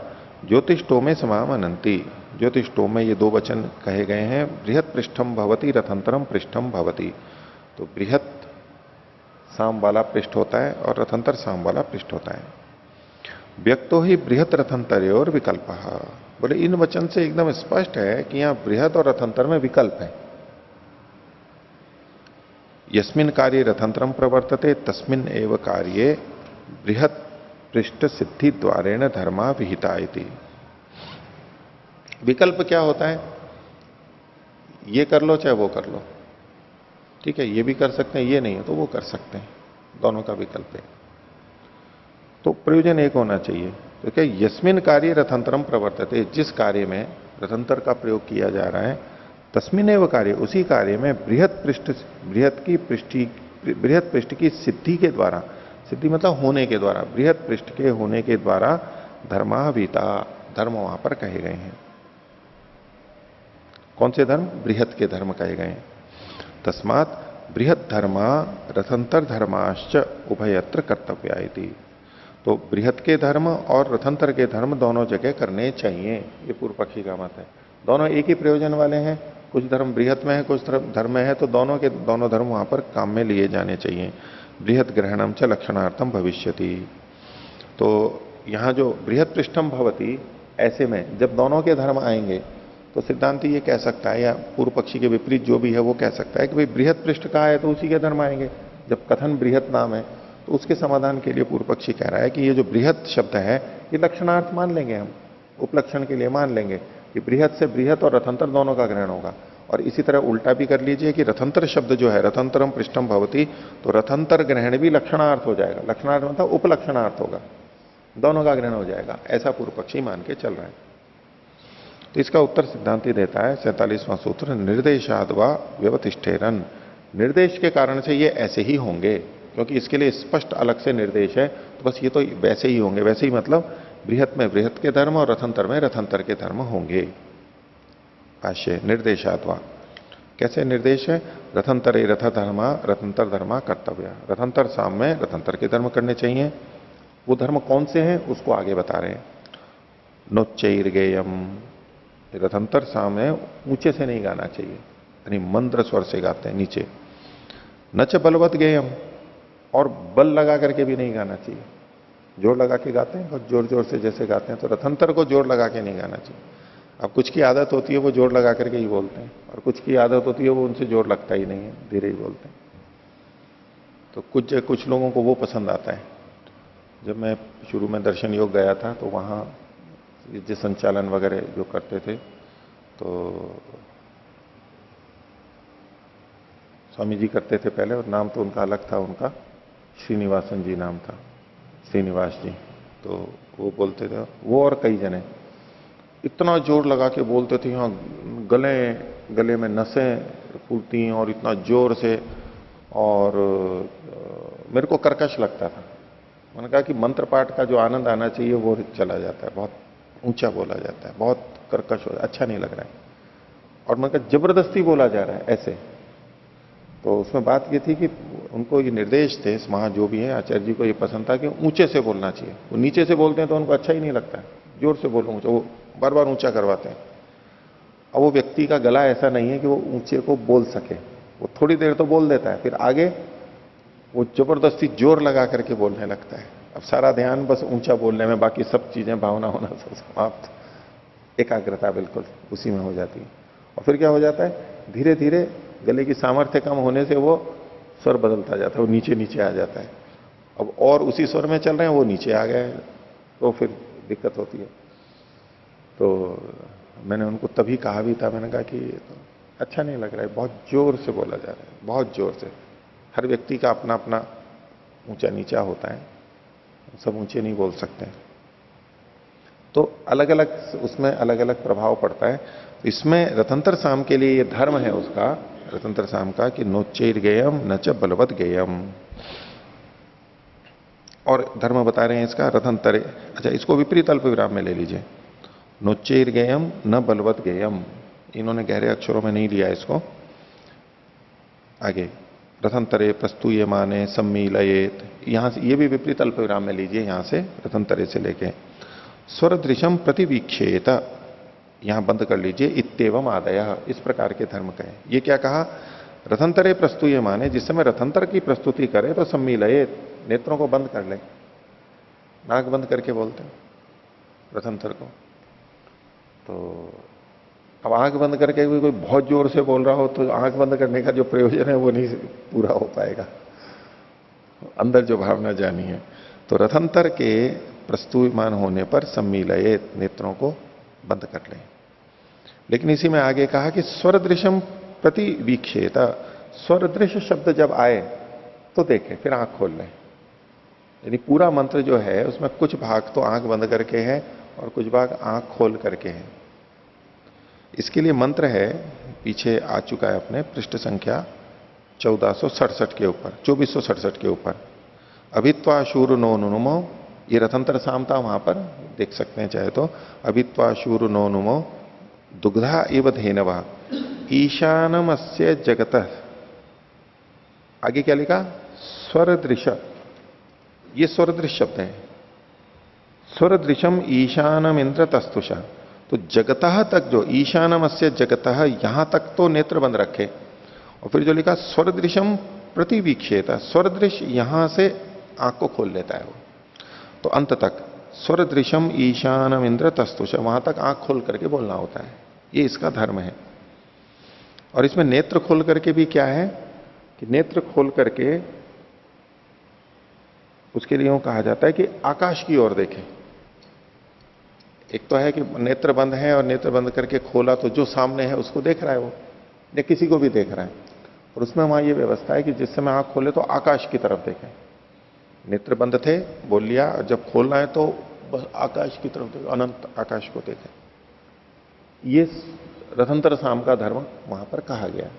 ज्योतिष्टो में समाम अनंती, ज्योतिष्टो में ये दो वचन कहे गए हैं, बृहत पृष्ठम भवती रथंतरम पृष्ठम भवती। तो बृहत साम वाला पृष्ठ होता है और रथंतर साम वाला पृष्ठ होता है। व्यक्तो ही बृहत रथंतर और विकल्प, बोले इन वचन से एकदम स्पष्ट है कि यहां बृहत और रथंतर में विकल्प है। यस्मिन कार्य रथंतरम प्रवर्तते तस्मिन एव कार्ये बृहत पृष्ठ सिद्धि द्वारेण धर्मा विहिता इति। विकल्प क्या होता है, ये कर लो चाहे वो कर लो, ठीक है, ये भी कर सकते हैं, ये नहीं है तो वो कर सकते हैं, दोनों का विकल्प है। तो प्रयोजन एक होना चाहिए। तो क्या यस्मिन कार्य रथंतरम प्रवर्तते, जिस कार्य में रथंतर का प्रयोग किया जा रहा है, तस्मिनेव कार्य, उसी कार्य में बृहत पृष्ठ की सिद्धि के द्वारा, सिद्धि मतलब होने के द्वारा, बृहत पृष्ठ के होने के द्वारा धर्मावीता, धर्म वहां पर कहे गए हैं। कौन से धर्म? बृहत के धर्म कहे गए हैं। तस्मात बृहत धर्मा रथंतर धर्माश्च उभयत्र कर्तव्या इति। तो बृहत के धर्म और रथंतर के धर्म दोनों जगह करने चाहिए, ये पूर्व पक्षी का मत है। दोनों एक ही प्रयोजन वाले हैं, कुछ धर्म बृहत में है, कुछ धर्म में है, तो दोनों के दोनों धर्म वहां पर काम में लिए जाने चाहिए। बृहत ग्रहणम च लक्षणार्थम भविष्यति। तो यहां जो बृहत पृष्ठम भवती, ऐसे में जब दोनों के धर्म आएंगे तो सिद्धांत ये कह सकता है, या पूर्व पक्षी के विपरीत जो भी है वो कह सकता है कि भाई बृहत पृष्ठ कहा है तो उसी के धर्म आएंगे। जब कथन बृहत नाम है तो उसके समाधान के लिए पूर्व पक्षी कह रहा है कि ये जो बृहत शब्द है ये लक्षणार्थ मान लेंगे हम, उपलक्षण के लिए मान लेंगे कि बृहत से बृहत और रथंतर दोनों का ग्रहण होगा। और इसी तरह उल्टा भी कर लीजिए कि रथंतर शब्द जो है, रथंतरम पृष्ठम भवती, तो रथंतर ग्रहण भी लक्षणार्थ हो जाएगा। लक्षणार्थ मतलब उपलक्षणार्थ होगा, दोनों का ग्रहण हो जाएगा, ऐसा पूर्व पक्षी मान के चल रहा है। तो इसका उत्तर सिद्धांति देता है 47वां सूत्र, निर्देशाद वा व्यवतिष्ठेरन। निर्देश के कारण से ये ऐसे ही होंगे, क्योंकि इसके लिए स्पष्ट अलग से निर्देश है, तो बस ये तो वैसे ही होंगे। वैसे ही मतलब बृहत में बृहत के धर्म और रथंतर में रथंतर के धर्म होंगे। भाष्य निर्देशात्वा, कैसे निर्देश है? रथंतरे रथ धर्मा रथंतर धर्मा कर्तव्य, रथंतर साम में रथंतर के धर्म करने चाहिए। वो धर्म कौन से हैं उसको आगे बता रहे हैं। नोच्चैर्गेयम, रथंतर साम है, ऊंचे से नहीं गाना चाहिए, यानी मंद्र स्वर से गाते हैं नीचे। नच बलवत गेयम, और बल लगा करके भी नहीं गाना चाहिए, जोर लगा के गाते हैं, बहुत जोर जोर से जैसे गाते हैं, तो रथंतर को जोर लगा के नहीं गाना चाहिए। अब कुछ की आदत होती है वो जोर लगा करके ही बोलते हैं, और कुछ की आदत होती है वो उनसे जोर लगता ही नहीं है, धीरे ही बोलते हैं। तो कुछ लोगों को वो पसंद आता है। जब मैं शुरू में दर्शन योग गया था तो वहां जो संचालन वगैरह जो करते थे, तो स्वामी जी करते थे पहले, और नाम तो उनका अलग था, उनका श्रीनिवासन जी नाम था, श्रीनिवास जी। तो वो बोलते थे, वो और कई जने इतना जोर लगा के बोलते थे, यहाँ गले में नसें फूलती हैं और इतना जोर से, और मेरे को कर्कश लगता था। मैंने कहा कि मंत्र पाठ का जो आनंद आना चाहिए वो चला जाता है, बहुत ऊंचा बोला जाता है, बहुत कर्कश हो, अच्छा नहीं लग रहा है। और मैंने कहा जबरदस्ती बोला जा रहा है ऐसे। तो उसमें बात ये थी कि उनको ये निर्देश थे, वहां जो भी है आचार्य जी को ये पसंद था कि ऊंचे से बोलना चाहिए। वो नीचे से बोलते हैं तो उनको अच्छा ही नहीं लगता है, जोर से बोलो ऊंचा, वो बार बार ऊंचा करवाते हैं। अब वो व्यक्ति का गला ऐसा नहीं है कि वो ऊंचे को बोल सके, वो थोड़ी देर तो बोल देता है, फिर आगे वो जबरदस्ती जोर लगा करके बोलने लगता है। अब सारा ध्यान बस ऊंचा बोलने में, बाकी सब चीजें भावना होना सब समाप्त, एकाग्रता बिल्कुल उसी में हो जाती है। और फिर क्या हो जाता है, धीरे धीरे गले की सामर्थ्य कम होने से वो स्वर बदलता जाता है, वो नीचे नीचे आ जाता है। अब और उसी स्वर में चल रहे हैं, वो नीचे आ गए, तो फिर दिक्कत होती है। तो मैंने उनको तभी कहा भी था, मैंने कहा कि तो अच्छा नहीं लग रहा है, बहुत जोर से बोला जा रहा है, बहुत जोर से। हर व्यक्ति का अपना अपना ऊंचा नीचा होता है, सब ऊंचे नहीं बोल सकते। तो अलग अलग उसमें अलग अलग प्रभाव पड़ता है। तो इसमें रथंतर साम के लिए ये धर्म है उसका, रथंतर साम का, कि नोच्चैर गेयम न च बलवत गेयम। और धर्म बता रहे हैं इसका रथंतरे। अच्छा, इसको विपरीत अल्प विराम में ले लीजिए, नोच्चैर गेयम न बलवत गेयम। इन्होंने गहरे अक्षरों में नहीं लिया इसको। आगे रथंतरे प्रस्तूयमाने सम्मीलयेत, यहां से ये भी विपरीत अल्प विराम में लीजिए, यहां से रथंतरे से लेके स्वर दृशम प्रतिवीक्षेत, यहां बंद कर लीजिए, इत्येवम आदय, इस प्रकार के धर्म कहे। ये क्या कहा? रथंतरे प्रस्तूयमाने, जिस समय रथंतर की प्रस्तुति करे तो सम्मीलयेत, नेत्रों को बंद कर ले, नाक बंद करके बोलते हैं रथंतर को। तो अब आंख बंद करके भी कोई बहुत जोर से बोल रहा हो तो आंख बंद करने का जो प्रयोजन है वो नहीं पूरा हो पाएगा, अंदर जो भावना जानी है। तो रथंतर के प्रस्तुयमान होने पर सम्मीलयेत, नेत्रों को बंद कर लें। लेकिन इसी में आगे कहा कि स्वर दृश्यम प्रति वीक्षेत, स्वर दृश्य शब्द जब आए तो देखें, फिर आंख खोल लें। यानी पूरा मंत्र जो है उसमें कुछ भाग तो आंख बंद करके है और कुछ भाग आंख खोल करके है। इसके लिए मंत्र है, पीछे आ चुका है अपने पृष्ठ संख्या 1467 के ऊपर, 2467 के ऊपर। अभित्वाशूर नो नुमो, ये रथंतर साम था, वहां पर देख सकते हैं चाहे तो। अभित्वाशूर नो नुमो दुग्धा इव धेनवा ईशानमस्य जगत। आगे क्या लिखा? स्वर दृश्य, ये स्वर दृश्य शब्द है। स्वर दृश्यम ईशानम इंद्र तस्तुषा, तो जगतः तक जो ईशानमस्य जगतः, यहां तक तो नेत्र बंद रखे। और फिर जो लिखा स्वर दृश्यम प्रतिवीक्षेता, स्वर दृश्य यहां से आंख को खोल लेता है वो, तो अंत तक स्वर दृश्यम ईशानम इंद्र तस्तुष, वहां तक आंख खोल करके बोलना होता है। ये इसका धर्म है। और इसमें नेत्र खोल करके भी क्या है कि नेत्र खोल करके उसके लिए यूं कहा जाता है कि आकाश की ओर देखें। एक तो है कि नेत्र बंद है और नेत्र बंद करके खोला तो जो सामने है उसको देख रहा है वो, या किसी को भी देख रहा है। और उसमें वहां ये व्यवस्था है कि जिस समय आंख खोले तो आकाश की तरफ देखें। नेत्र बंद थे, बोल लिया, और जब खोलना है तो बस आकाश की तरफ देखें, अनंत आकाश को देखें। ये रथंतर साम का धर्म वहां पर कहा गया।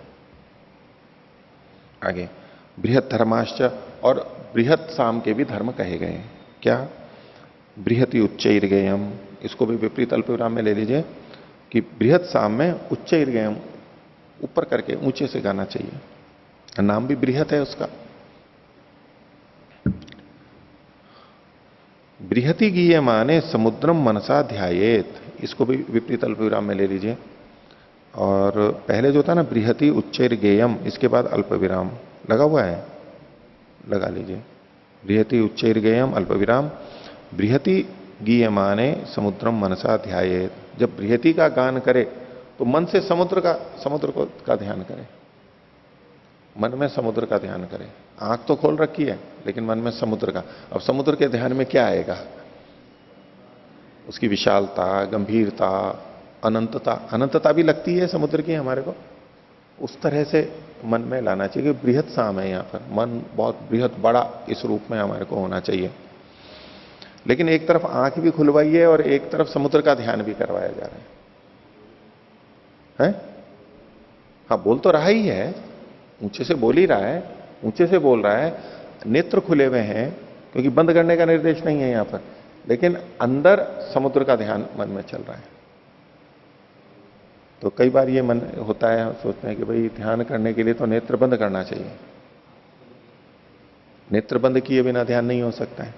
आगे बृहत धर्माश्च, और बृहत साम के भी धर्म कहे गए हैं। क्या? बृहति उच्चैर्गेयम, इसको भी विपरीत अल्पविराम में ले लीजिए कि बृहत साम में उच्चैर्गेयम, ऊपर करके ऊंचे से गाना चाहिए। नाम भी बृहत है उसका। बृहति गीये माने समुद्रम मनसा ध्यायेत, इसको भी विपरीत अल्पविराम में ले लीजिए। और पहले जो था ना बृहति उच्चैर्गेयम, इसके बाद अल्पविराम लगा हुआ है, लगा लीजिए। बृहति उच्चैर्गेयम अल्पविराम, बृहति गीयमाने समुद्रम मनसा ध्यायेत। जब बृहति का गान करे तो मन से समुद्र का ध्यान करे, मन में समुद्र का ध्यान करे। आंख तो खोल रखी है लेकिन मन में समुद्र का। अब समुद्र के ध्यान में क्या आएगा? उसकी विशालता, गंभीरता, अनंतता। अनंतता भी लगती है समुद्र की हमारे को, उस तरह से मन में लाना चाहिए। बृहत साम है यहां पर, मन बहुत बृहत बड़ा इस रूप में हमारे को होना चाहिए। लेकिन एक तरफ आंख भी खुलवाई है और एक तरफ समुद्र का ध्यान भी करवाया जा रहा है? हाँ, बोल तो रहा ही है, ऊंचे से बोल ही रहा है, ऊंचे से बोल रहा है, नेत्र खुले हुए हैं, क्योंकि बंद करने का निर्देश नहीं है यहां पर, लेकिन अंदर समुद्र का ध्यान मन में चल रहा है। तो कई बार ये मन होता है, हम सोचते हैं कि भाई ध्यान करने के लिए तो नेत्र बंद करना चाहिए। नेत्र बंद किए बिना ध्यान नहीं हो सकता है।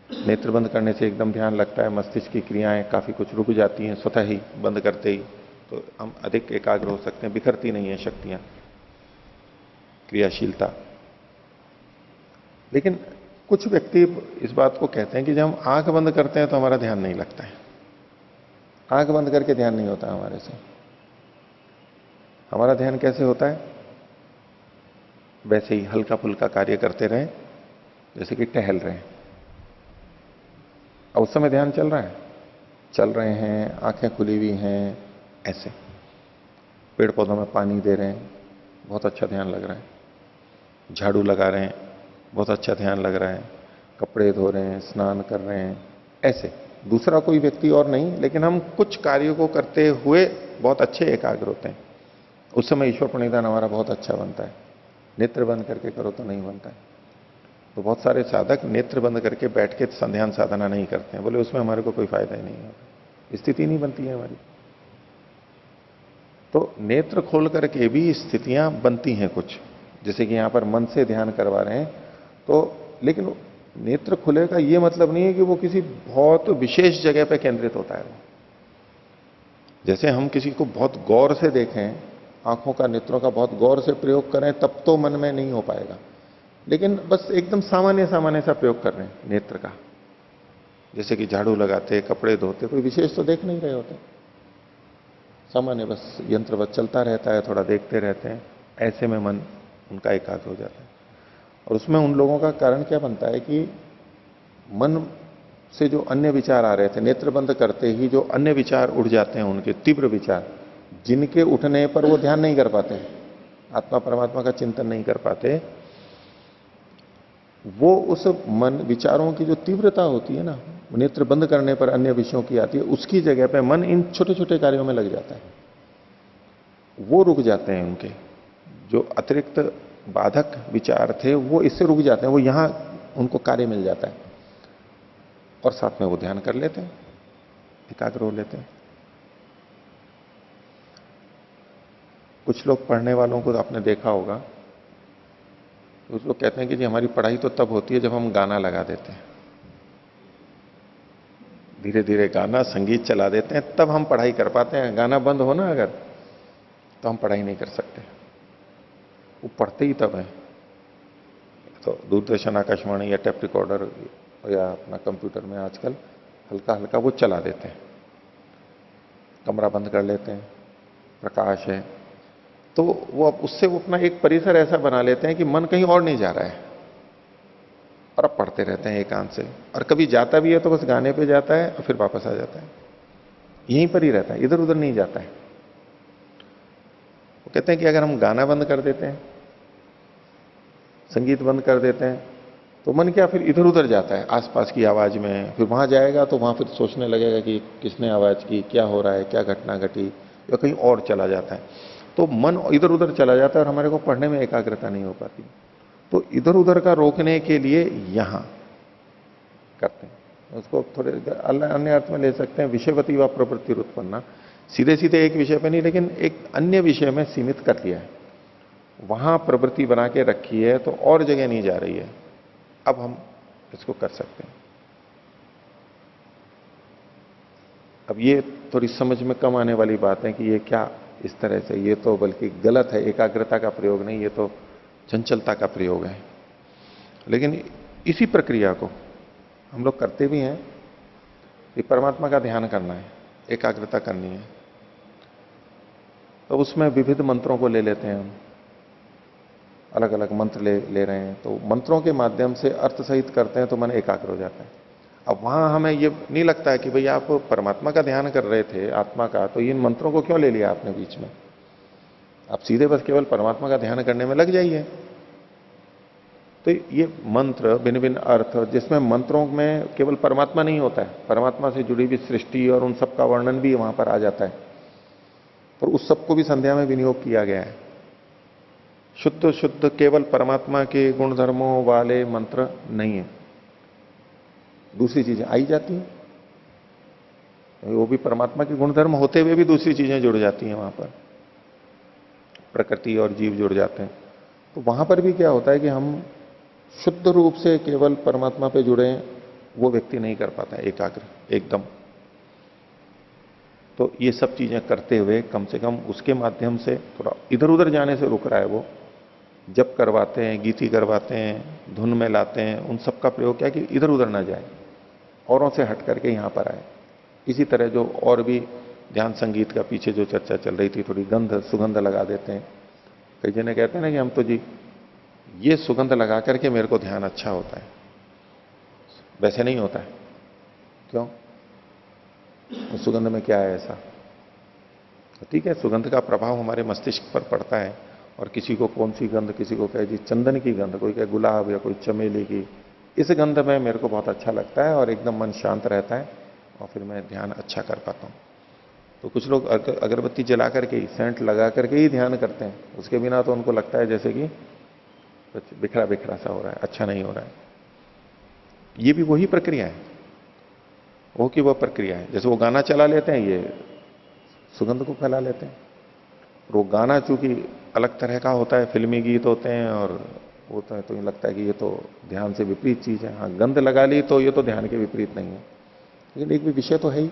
नेत्र बंद करने से एकदम ध्यान लगता है, मस्तिष्क की क्रियाएं काफी कुछ रुक जाती हैं स्वतः ही, बंद करते ही तो हम अधिक एकाग्र हो सकते हैं, बिखरती नहीं है शक्तियां, क्रियाशीलता। लेकिन कुछ व्यक्ति इस बात को कहते हैं कि जब हम आंख बंद करते हैं तो हमारा ध्यान नहीं लगता है। आंख बंद करके ध्यान नहीं होता हमारे से। हमारा ध्यान कैसे होता है? वैसे ही हल्का फुल्का कार्य करते रहे, जैसे कि टहल रहे हैं। अब उस समय ध्यान चल रहा है, चल रहे हैं, आंखें खुली हुई हैं, ऐसे पेड़ पौधों में पानी दे रहे हैं, बहुत अच्छा ध्यान लग रहा है। झाड़ू लगा रहे हैं, बहुत अच्छा ध्यान लग रहा है। कपड़े धो रहे हैं, स्नान कर रहे हैं, ऐसे। दूसरा कोई व्यक्ति और नहीं, लेकिन हम कुछ कार्यों को करते हुए बहुत अच्छे एकाग्र होते हैं। उस समय ईश्वर प्रणिधान हमारा बहुत अच्छा बनता है। नेत्र बंद करके करो तो नहीं बनता है। तो बहुत सारे साधक नेत्र बंद करके बैठ के संध्यान साधना नहीं करते हैं, बोले उसमें हमारे को कोई फायदा ही नहीं है, स्थिति नहीं बनती है हमारी। तो नेत्र खोल करके भी स्थितियां बनती हैं कुछ, जैसे कि यहां पर मन से ध्यान करवा रहे हैं तो, लेकिन नेत्र खुले का ये मतलब नहीं है कि वो किसी बहुत विशेष जगह पे केंद्रित होता है। जैसे हम किसी को बहुत गौर से देखें, आंखों का, नेत्रों का बहुत गौर से प्रयोग करें, तब तो मन में नहीं हो पाएगा। लेकिन बस एकदम सामान्य सामान्य सा प्रयोग कर रहे हैं नेत्र का, जैसे कि झाड़ू लगाते, कपड़े धोते, कोई विशेष तो देख नहीं रहे होते, सामान्य बस यंत्रवत चलता रहता है, थोड़ा देखते रहते हैं, ऐसे में मन उनका एकाग्र हो जाता है। और उसमें उन लोगों का कारण क्या बनता है कि मन से जो अन्य विचार आ रहे थे, नेत्र बंद करते ही जो अन्य विचार उठ जाते हैं, उनके तीव्र विचार, जिनके उठने पर वो ध्यान नहीं कर पाते, आत्मा परमात्मा का चिंतन नहीं कर पाते, वो उस मन विचारों की जो तीव्रता होती है ना, नेत्र बंद करने पर अन्य विषयों की आती है, उसकी जगह पे मन इन छोटे छोटे कार्यों में लग जाता है। वो रुक जाते हैं, उनके जो अतिरिक्त बाधक विचार थे वो इससे रुक जाते हैं, वो यहां उनको कार्य मिल जाता है और साथ में वो ध्यान कर लेते हैं, एकाग्र हो लेते हैं। कुछ लोग पढ़ने वालों को आपने देखा होगा, कुछ लोग कहते हैं कि जी हमारी पढ़ाई तो तब होती है जब हम गाना लगा देते हैं, धीरे धीरे गाना संगीत चला देते हैं, तब हम पढ़ाई कर पाते हैं। गाना बंद हो ना अगर, तो हम पढ़ाई नहीं कर सकते। वो पढ़ते ही तब है। तो दूरदर्शन, आकाशवाणी या टेप रिकॉर्डर या अपना कंप्यूटर में आजकल हल्का हल्का वो चला देते हैं, कमरा बंद कर लेते हैं, प्रकाश है, तो वो अब उससे वो अपना एक परिसर ऐसा बना लेते हैं कि मन कहीं और नहीं जा रहा है और अब पढ़ते रहते हैं एकांत से। और कभी जाता भी है तो बस गाने पे जाता है और फिर वापस आ जाता है, यहीं पर ही रहता है, इधर उधर नहीं जाता है। वो कहते हैं कि अगर हम गाना बंद कर देते हैं, संगीत बंद कर देते हैं, तो मन क्या फिर इधर उधर जाता है आसपास की आवाज में, फिर वहां जाएगा तो वहां फिर सोचने लगेगा कि किसने आवाज की, क्या हो रहा है, क्या घटना घटी, या कहीं और चला जाता है। तो मन इधर उधर चला जाता है और हमारे को पढ़ने में एकाग्रता नहीं हो पाती। तो इधर उधर का रोकने के लिए यहां करते हैं, उसको थोड़े अन्य अर्थ में ले सकते हैं, विषयवती व प्रवृत्ति उत्पन्ना। सीधे सीधे एक विषय पे नहीं, लेकिन एक अन्य विषय में सीमित कर लिया है, वहां प्रवृत्ति बना के रखी है, तो और जगह नहीं जा रही है। अब हम इसको कर सकते हैं। अब ये थोड़ी समझ में कम आने वाली बात है कि ये क्या इस तरह से, ये तो बल्कि गलत है, एकाग्रता का प्रयोग नहीं, ये तो चंचलता का प्रयोग है। लेकिन इसी प्रक्रिया को हम लोग करते भी हैं कि परमात्मा का ध्यान करना है, एकाग्रता करनी है, तो उसमें विविध मंत्रों को ले लेते हैं हम, अलग अलग मंत्र ले रहे हैं, तो मंत्रों के माध्यम से अर्थ सहित करते हैं तो मन एकाग्र हो जाता है। अब वहां हमें ये नहीं लगता है कि भाई आप परमात्मा का ध्यान कर रहे थे, आत्मा का, तो इन मंत्रों को क्यों ले लिया आपने बीच में? आप सीधे बस केवल परमात्मा का ध्यान करने में लग जाइए। तो ये मंत्र भिन्न भिन्न अर्थ, जिसमें मंत्रों में केवल परमात्मा नहीं होता है, परमात्मा से जुड़ी हुई सृष्टि और उन सबका वर्णन भी वहां पर आ जाता है, पर उस सबको भी संध्या में विनियोग किया गया है। शुद्ध शुद्ध केवल परमात्मा के गुण धर्मों वाले मंत्र नहीं है, दूसरी चीजें आई जाती हैं, वो भी परमात्मा के गुणधर्म होते हुए भी दूसरी चीजें जुड़ जाती हैं वहां पर, प्रकृति और जीव जुड़ जाते हैं। तो वहां पर भी क्या होता है कि हम शुद्ध रूप से केवल परमात्मा पे जुड़े, वो व्यक्ति नहीं कर पाता एकाग्र एकदम। तो ये सब चीजें करते हुए कम से कम उसके माध्यम से थोड़ा इधर उधर जाने से रुक रहा है वो। जप करवाते हैं, गीति करवाते हैं, धुन में लाते हैं, उन सब का प्रयोग क्या कि इधर उधर ना जाए, औरों से हट करके यहां पर आए। इसी तरह जो और भी ध्यान संगीत का पीछे जो चर्चा चल रही थी, थोड़ी गंध सुगंध लगा देते हैं। कई जने कहते हैं ना कि हम तो जी ये सुगंध लगा करके मेरे को ध्यान अच्छा होता है, वैसे नहीं होता है। क्यों? उस सुगंध में क्या है ऐसा? तो ठीक है, सुगंध का प्रभाव हमारे मस्तिष्क पर पड़ता है, और किसी को कौन सी गंध, किसी को कहे जी चंदन की गंध, कोई कहे गुलाब या कोई चमेली की, इस गंध में मेरे को बहुत अच्छा लगता है और एकदम मन शांत रहता है और फिर मैं ध्यान अच्छा कर पाता हूं। तो कुछ लोग अगरबत्ती जला करके ही, सेंट लगा करके ही ध्यान करते हैं, उसके बिना तो उनको लगता है जैसे कि बिखरा बिखरा सा हो रहा है, अच्छा नहीं हो रहा है। ये भी वही प्रक्रिया है, वो की वह प्रक्रिया है। जैसे वो गाना चला लेते हैं, ये सुगंध को फैला लेते हैं। वो गाना चूंकि अलग तरह का होता है, फिल्मी गीत होते हैं और होता है, तो ये लगता है कि ये तो ध्यान से विपरीत चीज है। हाँ, गंध लगा ली तो ये तो ध्यान के विपरीत नहीं है, लेकिन एक भी विषय तो है ही।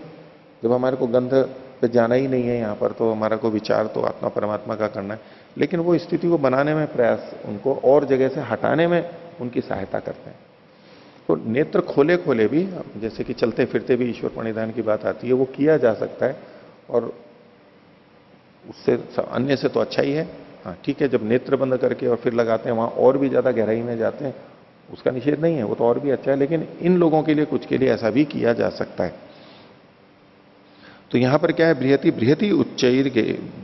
जब हमारे को गंध पे जाना ही नहीं है यहाँ पर, तो हमारा को विचार तो आत्मा परमात्मा का करना है, लेकिन वो स्थिति को बनाने में प्रयास, उनको और जगह से हटाने में उनकी सहायता करते हैं। तो नेत्र खोले खोले भी, जैसे कि चलते फिरते भी ईश्वर प्रणिधान की बात आती है, वो किया जा सकता है, और उससे अन्य से तो अच्छा ही है। हाँ ठीक है, जब नेत्र बंद करके और फिर लगाते हैं, वहां और भी ज्यादा गहराई में जाते हैं, उसका निषेध नहीं है, वो तो और भी अच्छा है, लेकिन इन लोगों के लिए, कुछ के लिए ऐसा भी किया जा सकता है। तो यहां पर क्या है, बृहति बृहति उच्चैर के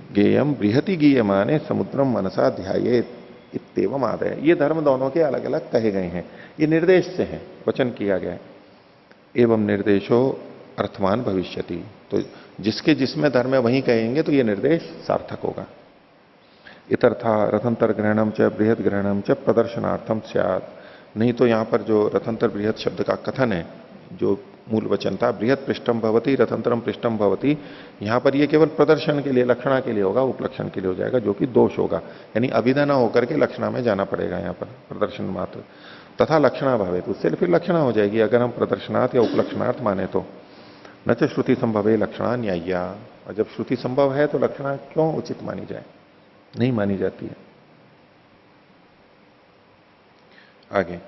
गेयम बृहति गीयमाने समुद्रम मनसा ध्यायेत इत्येवम आदय। ये धर्म दोनों के अलग अलग कहे गए हैं, ये निर्देश से हैं, वचन किया गया है। एवं निर्देशो अर्थवान भविष्यति, तो जिसके जिसमें धर्म है वहीं कहेंगे तो ये निर्देश सार्थक होगा। इतर्था रथंतर ग्रहणम च बृहद ग्रहणम च प्रदर्शनार्थम स्यात्। नहीं तो यहां पर जो रथंतर बृहद शब्द का कथन है, जो मूल वचन था बृहद पृष्ठम भवती रथंतरम पृष्ठम भवती, यहां पर ये केवल प्रदर्शन के लिए, लक्षणा के लिए होगा, उपलक्षण के लिए हो जाएगा, जो कि दोष होगा। यानी अभिधा न होकर के लक्षणा में जाना पड़ेगा यहां पर, प्रदर्शन मात्र। तथा लक्षणा भावे, तो उससे फिर लक्षणा हो जाएगी अगर हम प्रदर्शनार्थ या उपलक्षणार्थ माने तो। न च श्रुति संभव है लक्षणा न्याय्या, और जब श्रुति संभव है तो लक्षणा क्यों उचित मानी जाए, नहीं मानी जाती है। आगे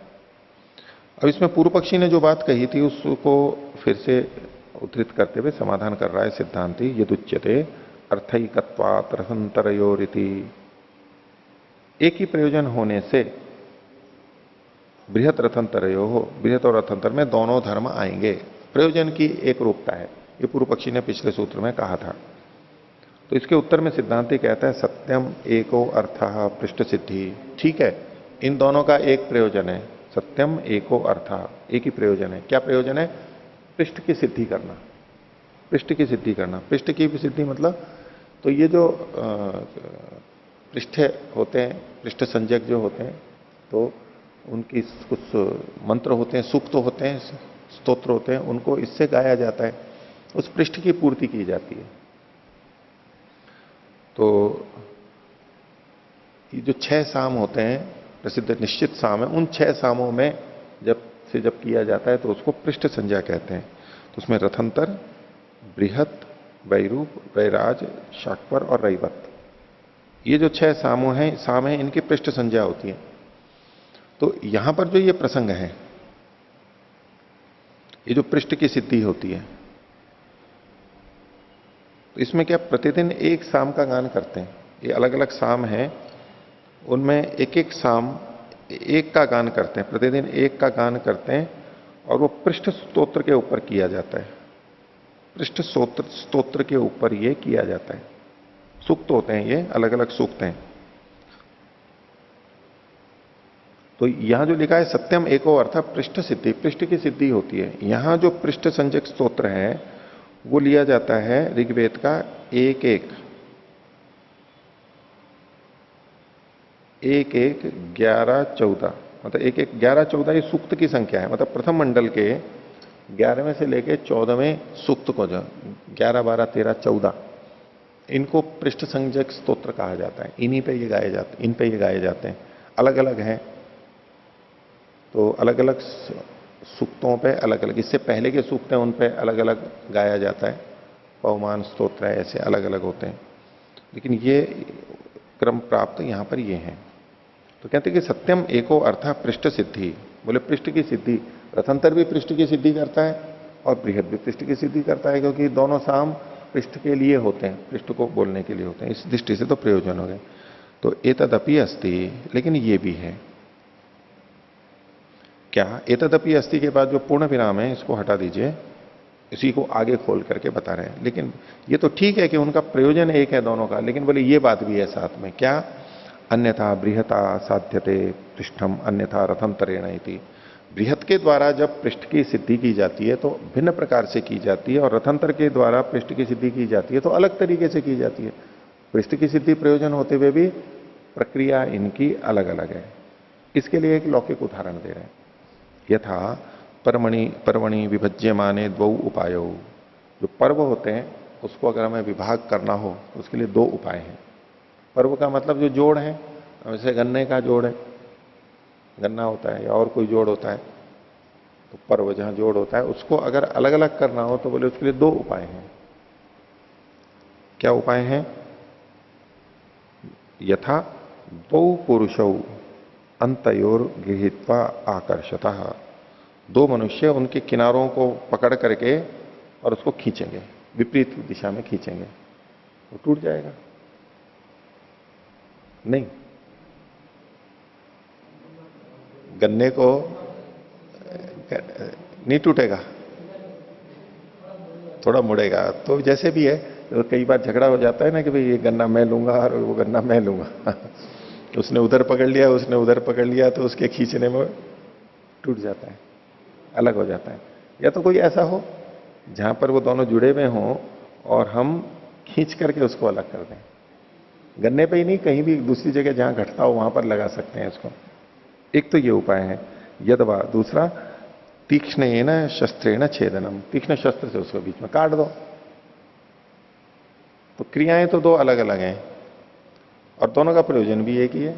अब इसमें पूर्व पक्षी ने जो बात कही थी उसको फिर से उद्धृत करते हुए समाधान कर रहा है सिद्धांति। यदुच्यते अर्थैकत्वात् रथंतरयोरिति, एक ही प्रयोजन होने से बृहत रथंतरयो हो, बृहत और रथंतर में दोनों धर्म आएंगे, प्रयोजन की एक रूपता है, ये पूर्व पक्षी ने पिछले सूत्र में कहा था। तो इसके उत्तर में सिद्धांति कहता है सत्यम एको अर्थः पृष्ठ सिद्धि। ठीक है, इन दोनों का एक प्रयोजन है, सत्यम एको अर्थः, एक ही प्रयोजन है। क्या प्रयोजन है? पृष्ठ की सिद्धि करना, पृष्ठ की सिद्धि करना। पृष्ठ की सिद्धि मतलब, तो ये जो पृष्ठ होते हैं, पृष्ठ संज्ञक जो होते हैं, तो उनकी कुछ मंत्र होते हैं, सूक्त होते हैं, स्तोत्र होते हैं, उनको इससे गाया जाता है, उस पृष्ठ की पूर्ति की जाती है। तो ये जो 6 साम होते हैं, प्रसिद्ध निश्चित साम है, उन 6 सामों में जब किया जाता है तो उसको पृष्ठ संज्ञा कहते हैं। तो उसमें रथंतर, बृहत, वैरूप, वैराज, शाक्वर और रैवत, ये जो 6 साम हैं, इनकी पृष्ठ संज्ञा होती है। तो यहां पर जो ये प्रसंग है, ये जो पृष्ठ की सिद्धि होती है, तो इसमें क्या प्रतिदिन एक साम का गान करते हैं। ये अलग अलग साम हैं, उनमें एक एक साम एक का गान करते हैं, प्रतिदिन एक का गान करते हैं, और वो पृष्ठ स्तोत्र के ऊपर किया जाता है। पृष्ठ स्तोत्र के ऊपर ये किया जाता है। सूक्त होते हैं, ये अलग अलग सूक्त हैं। तो यहां जो लिखा है सत्यम एको अर्थात पृष्ठ सिद्धि, पृष्ठ की सिद्धि होती है। यहां जो पृष्ठ संज्ञक स्तोत्र है वो लिया जाता है ऋग्वेद का एक एक 11-14, मतलब एक 11-14 ये सूक्त की संख्या है। मतलब प्रथम मंडल के 11वें से लेके 14वें सूक्त को, जो 11, 12, 13, 14, इनको पृष्ठ संज्ञक स्तोत्र कहा जाता है। इन्हीं पे ये गाए जाते, इन पे ये गाए जाते हैं। अलग अलग हैं, तो अलग अलग सूक्तों पे अलग अलग, इससे पहले के सूक्त हैं उन पे अलग अलग गाया जाता है। पवमान स्तोत्र है, ऐसे अलग अलग होते हैं, लेकिन ये क्रम प्राप्त यहां पर ये हैं। तो कहते हैं कि सत्यम एको अर्था पृष्ठ सिद्धि, बोले पृष्ठ की सिद्धि, रथंतर भी पृष्ठ की सिद्धि करता है और बृहद भी पृष्ठ की सिद्धि करता है, क्योंकि दोनों साम पृष्ठ के लिए होते हैं, पृष्ठ को बोलने के लिए होते हैं। इस दृष्टि से तो प्रयोजन हो गए। तो एतदपि अस्ति, लेकिन ये भी है क्या? एतदपि अस्ति के बाद जो पूर्ण विराम है इसको हटा दीजिए, इसी को आगे खोल करके बता रहे हैं। लेकिन ये तो ठीक है कि उनका प्रयोजन एक है दोनों का, लेकिन बोले ये बात भी है साथ में, क्या? अन्यथा बृहता साध्यते पृष्ठम अन्यथा रथम तरेण इति। बृहत के द्वारा जब पृष्ठ की सिद्धि की जाती है तो भिन्न प्रकार से की जाती है, और रथंतर के द्वारा पृष्ठ की सिद्धि की जाती है तो अलग तरीके से की जाती है। पृष्ठ की सिद्धि प्रयोजन होते हुए भी प्रक्रिया इनकी अलग अलग है। इसके लिए एक लौकिक उदाहरण दे रहे हैं। यथा पर्वणि विभज्यमाने द्वौ उपायो, जो पर्व होते हैं उसको अगर हमें विभाग करना हो तो उसके लिए 2 उपाय हैं। पर्व का मतलब जो जोड़ है, जैसे गन्ने का जोड़ है, गन्ना होता है या और कोई जोड़ होता है, तो पर्व जहां जोड़ होता है उसको अगर अलग अलग करना हो तो बोले उसके लिए 2 उपाय हैं। क्या उपाय हैं? यथा द्वौ पुरुषौ अंतयोर गृहीत्वा आकर्षतः, 2 मनुष्य उनके किनारों को पकड़ करके और उसको खींचेंगे, विपरीत दिशा में खींचेंगे, वो टूट जाएगा? नहीं, गन्ने को नहीं टूटेगा, थोड़ा मुड़ेगा। तो जैसे भी है, तो कई बार झगड़ा हो जाता है ना कि भाई ये गन्ना मैं लूंगा और वो गन्ना मैं लूंगा। उसने उधर पकड़ लिया, उसने उधर पकड़ लिया, तो उसके खींचने में टूट जाता है, अलग हो जाता है। या तो कोई ऐसा हो जहां पर वो दोनों जुड़े हुए हों और हम खींच करके उसको अलग कर दें। गन्ने पे ही नहीं, कहीं भी दूसरी जगह जहां घटता हो वहां पर लगा सकते हैं इसको। एक तो ये उपाय है यदवा। दूसरा तीक्ष्ण शस्त्रेण छेदनम, तीक्ष्ण शस्त्र से उसको बीच में काट दो। तो क्रियाएं तो दो अलग अलग हैं और दोनों का प्रयोजन भी एक ही है,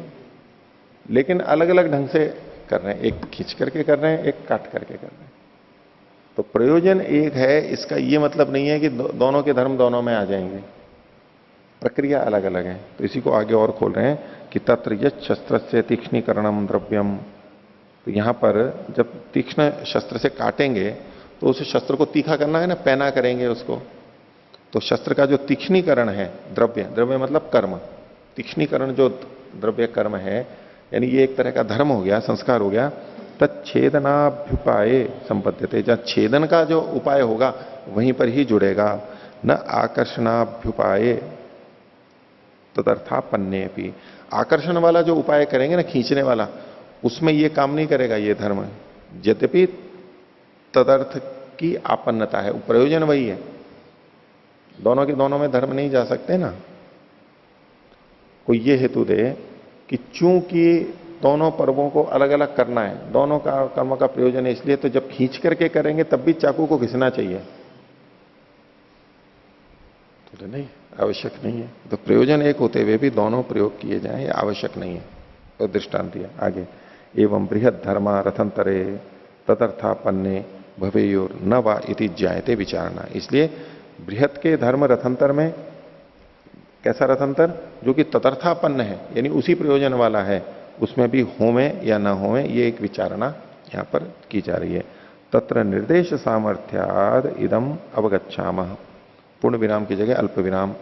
लेकिन अलग अलग ढंग से कर रहे हैं। एक खींच करके कर रहे हैं, एक काट करके कर रहे हैं। तो प्रयोजन एक है, इसका यह मतलब नहीं है कि दोनों के धर्म दोनों में आ जाएंगे, प्रक्रिया अलग अलग है। तो इसी को आगे और खोल रहे हैं कि तत्र यत् शस्त्र से तीक्ष्णीकरणम द्रव्यम। तो यहां पर जब तीक्ष्ण शस्त्र से काटेंगे तो उस शस्त्र को तीखा करना है ना, पैना करेंगे उसको। तो शस्त्र का जो तीक्ष्णीकरण है, द्रव्य, द्रव्य मतलब कर्म, तीक्ष्णीकरण जो द्रव्य कर्म है, यानी ये एक तरह का धर्म हो गया, संस्कार हो गया। तच्छेदनाभ्युपाय संपद्यते, जहां छेदन का जो उपाय होगा वहीं पर ही जुड़ेगा। न आकर्षणाभ्युपाय तदर्थापन्ने भी, आकर्षण वाला जो उपाय करेंगे ना, खींचने वाला, उसमें ये काम नहीं करेगा ये धर्म। यद्यपि तदर्थ की आपन्नता है, प्रयोजन वही है। दोनों के दोनों में धर्म नहीं जा सकते ना। कोई ये हेतु दे कि चूंकि दोनों पर्वों को अलग अलग करना है, दोनों का कर्म का प्रयोजन है, इसलिए तो जब खींच करके करेंगे तब भी चाकू को घिसना चाहिए, तो नहीं, आवश्यक नहीं है। तो प्रयोजन एक होते हुए भी दोनों प्रयोग किए जाएं, ये आवश्यक नहीं है। तो दृष्टांत दिया आगे, एवं बृहद धर्मा रथंतरे तदर्थापन्ने भवेयोर न वा इति ज्यायते विचारणा। इसलिए बृहद के धर्म रथंतर में, कैसा रथंतर, जो कि तदर्थापन्न है, यानी उसी प्रयोजन वाला है, उसमें भी होवे या ना होवे, ये एक विचारणा यहां पर की जा रही है। तत्र निर्देश सामर्थ्याद इदम अवगच्छामः, पूर्ण विराम की जगह अल्प विराम।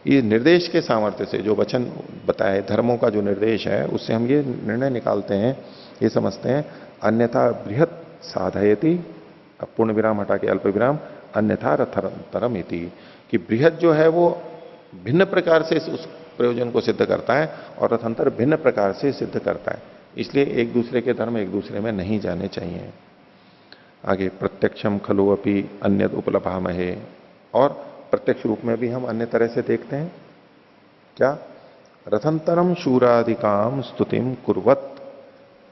ये निर्देश के सामर्थ्य से, जो वचन बताए धर्मों का जो निर्देश है, उससे हम ये निर्णय निकालते हैं, ये समझते हैं। अन्यथा बृहत साधयति, अब पूर्ण विराम हटा के अल्प विराम, अन्यथा रथंतरम इति, कि बृहत जो है वो भिन्न प्रकार से उस प्रयोजन को सिद्ध करता है और रथंतर भिन्न प्रकार से सिद्ध करता है। इसलिए एक दूसरे के धर्म एक दूसरे में नहीं जाने चाहिए। आगे प्रत्यक्षम खलु अपि अन्यद उपलभामहे, और प्रत्यक्ष रूप में भी हम अन्य तरह से देखते हैं। क्या? रथंतरम शूरादिकाम स्तुतिम कुर्वत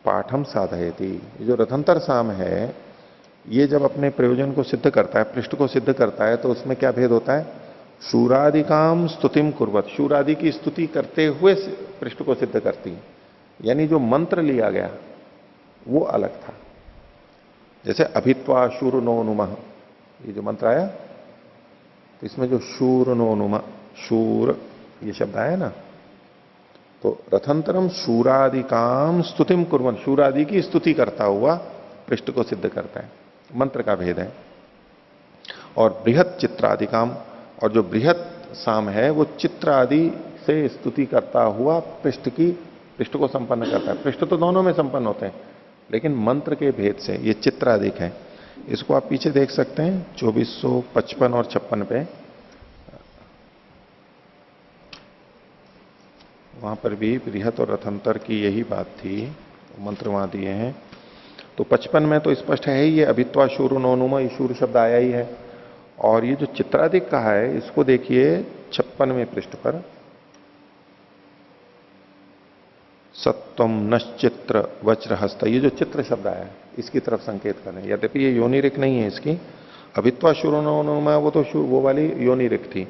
पाठम साधयति। ये जो रथंतर साम है, ये जब अपने प्रयोजन को सिद्ध करता है, पृष्ठ को सिद्ध करता है, तो उसमें क्या भेद होता है? शूरादिकाम स्तुतिम कुर्वत, शूरादि की स्तुति करते हुए पृष्ठ को सिद्ध करती है। यानी जो मंत्र लिया गया वो अलग था। जैसे अभित्वा शूर नो नुमः, ये जो मंत्र आया, तो इसमें जो शूर नो नुम, शूर ये शब्द आया ना, तो रथंतरम शूरादिकाम स्तुतिम कुर्वन, शूरादि की स्तुति करता हुआ पृष्ठ को सिद्ध करता है, मंत्र का भेद है। और बृहत चित्रादिकाम, और जो बृहत साम है वो चित्र आदि से स्तुति करता हुआ पृष्ठ को संपन्न करता है। पृष्ठ तो दोनों में संपन्न होते हैं, लेकिन मंत्र के भेद से ये चित्रादिक है। इसको आप पीछे देख सकते हैं 2455 और 56 पे, वहां पर भी बृहत और रथंतर की यही बात थी, मंत्र वहां दिए हैं। तो 55 में तो स्पष्ट है ही, ये अभित्वा शूर नोनुमा, ये शूर शब्द आया ही है। और ये जो चित्रादिक कहा है, इसको देखिए 56वें पृष्ठ पर, सत्वम नश्चित्र वज्रहस्त, ये जो चित्र शब्द आया है इसकी तरफ संकेत कर रहे हैं। यद्यपि ये योनिरिक नहीं है इसकी, अभित्वा शूरोनुमा वो तो वो वाली योनिरिक थी,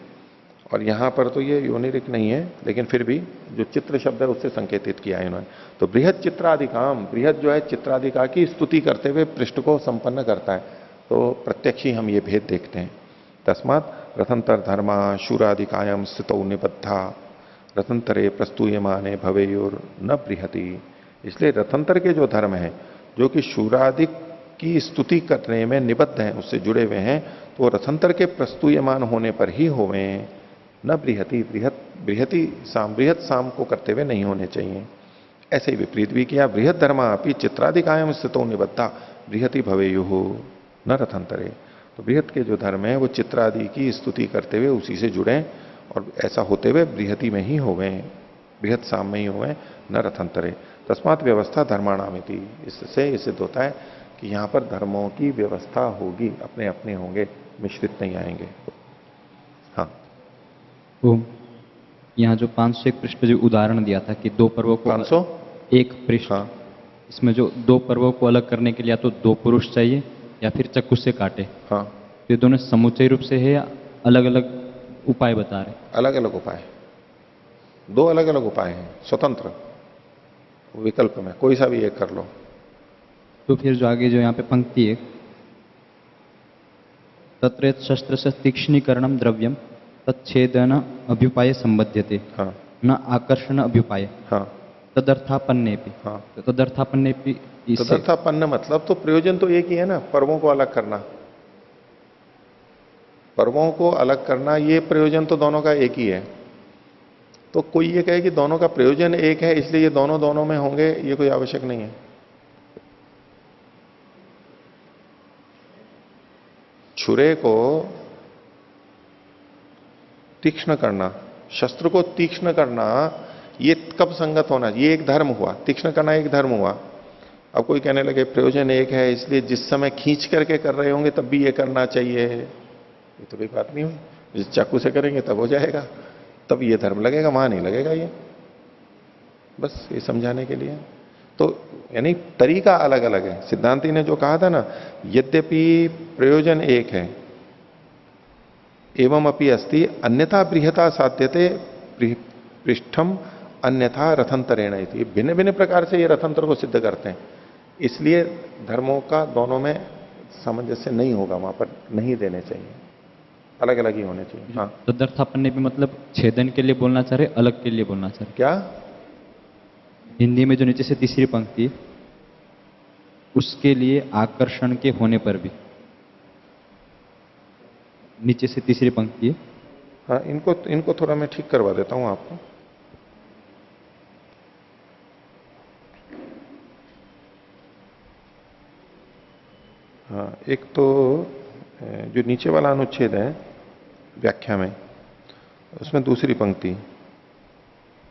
और यहां पर तो ये योनिरिक नहीं है, लेकिन फिर भी जो चित्र शब्द है उससे संकेतित किया है इन्होंने। तो बृहद चित्रादिकाम, बृहद जो है चित्रादिका की स्तुति करते हुए पृष्ठ को संपन्न करता है। तो प्रत्यक्ष ही हम ये भेद देखते हैं। तस्मात रथंतर धर्मा शूरादिकायम स्थितौ निबद्धा रथंतरे प्रस्तूयमाने भवेयोर न बृहति। इसलिए रथंतर के जो धर्म है, जो कि शूरादिक की स्तुति करने में निबद्ध हैं, उससे जुड़े हुए हैं, तो रथंतर के प्रस्तूयमान होने पर ही होवे, न बृहति, बृहति साम, बृहत साम को करते हुए नहीं होने चाहिए। ऐसे ही विपरीत भी किया, बृहद धर्मा अपनी चित्रादिकायम स्थितों निबद्धा बृहति भवेयु न रथंतरे। तो बृहत के जो धर्म है वो चित्रादि की स्तुति करते हुए उसी से जुड़े और ऐसा होते हुए बृहति में ही हो गए, बृहत साम में ही हो गए, न रथंतरे। तस्मात व्यवस्था धर्माणामिति। इससे ये सिद्ध होता है कि यहां पर धर्मों की व्यवस्था होगी, अपने अपने होंगे, मिश्रित नहीं आएंगे। हाँ, ओम। यहाँ जो 501 पृष्ठ जो उदाहरण दिया था कि दो पर्वों को 500। एक पृष्ठ, हाँ इसमें जो दो पर्वों को अलग करने के लिए या तो दो पुरुष चाहिए या फिर चक्कू से काटे, हाँ, तो ये दोनों समुच्चय रूप से है या अलग अलग उपाय बता रहे? अलग अलग उपाय, दो अलग अलग उपाय हैं, स्वतंत्र विकल्प में कोई सा भी एक कर लो। तो फिर जो आगे जो यहाँ पे पंक्ति है, तत्र शस्त्र से तीक्ष्णीकरणम द्रव्यम तच्छेदन अभ्युपाय संबध्यते हाँ न आकर्षण अभ्युपाय हाँ तदर्थापन्ने भी। हाँ। तो तदर्थापन्ने भी इससे तदर्थापन्न मतलब तो प्रयोजन तो एक ही है ना, पर्वों को अलग करना। पर्वों को अलग करना ये प्रयोजन तो दोनों का एक ही है। तो कोई ये कहे कि दोनों का प्रयोजन एक है इसलिए ये दोनों दोनों में होंगे, ये कोई आवश्यक नहीं है। छुरे को तीक्ष्ण करना, शस्त्र को तीक्ष्ण करना, ये कब संगत होना, ये एक धर्म हुआ, तीक्ष्ण करना एक धर्म हुआ। अब कोई कहने लगे प्रयोजन एक है इसलिए जिस समय खींच करके कर रहे होंगे तब भी ये करना चाहिए, ये तो कोई बात नहीं हुई। जिस चाकू से करेंगे तब हो जाएगा, तब ये धर्म लगेगा, वहां नहीं लगेगा ये। बस ये समझाने के लिए। तो यानी तरीका अलग अलग है। सिद्धांति ने जो कहा था ना, यद्यपि प्रयोजन एक है एवं अपि अस्ति अन्यथा बृहता साध्यते पृष्ठम अन्यथा रथंतरेण इति। भिन्न भिन्न प्रकार से ये रथंतर को सिद्ध करते हैं, इसलिए धर्मों का दोनों में सामंजस्य नहीं होगा, वहां पर नहीं देने चाहिए, अलग अलग ही होने चाहिए। हाँ, तदर्थापन्ने भी मतलब छेदन के लिए बोलना चाह रहे, अलग के लिए बोलना चाह रहे? क्या हिंदी में जो नीचे से तीसरी पंक्ति, उसके लिए आकर्षण के होने पर भी, नीचे से तीसरी पंक्ति है। हाँ, इनको इनको थोड़ा मैं ठीक करवा देता हूं आपको। हाँ, एक तो जो नीचे वाला अनुच्छेद है व्याख्या में, उसमें दूसरी पंक्ति,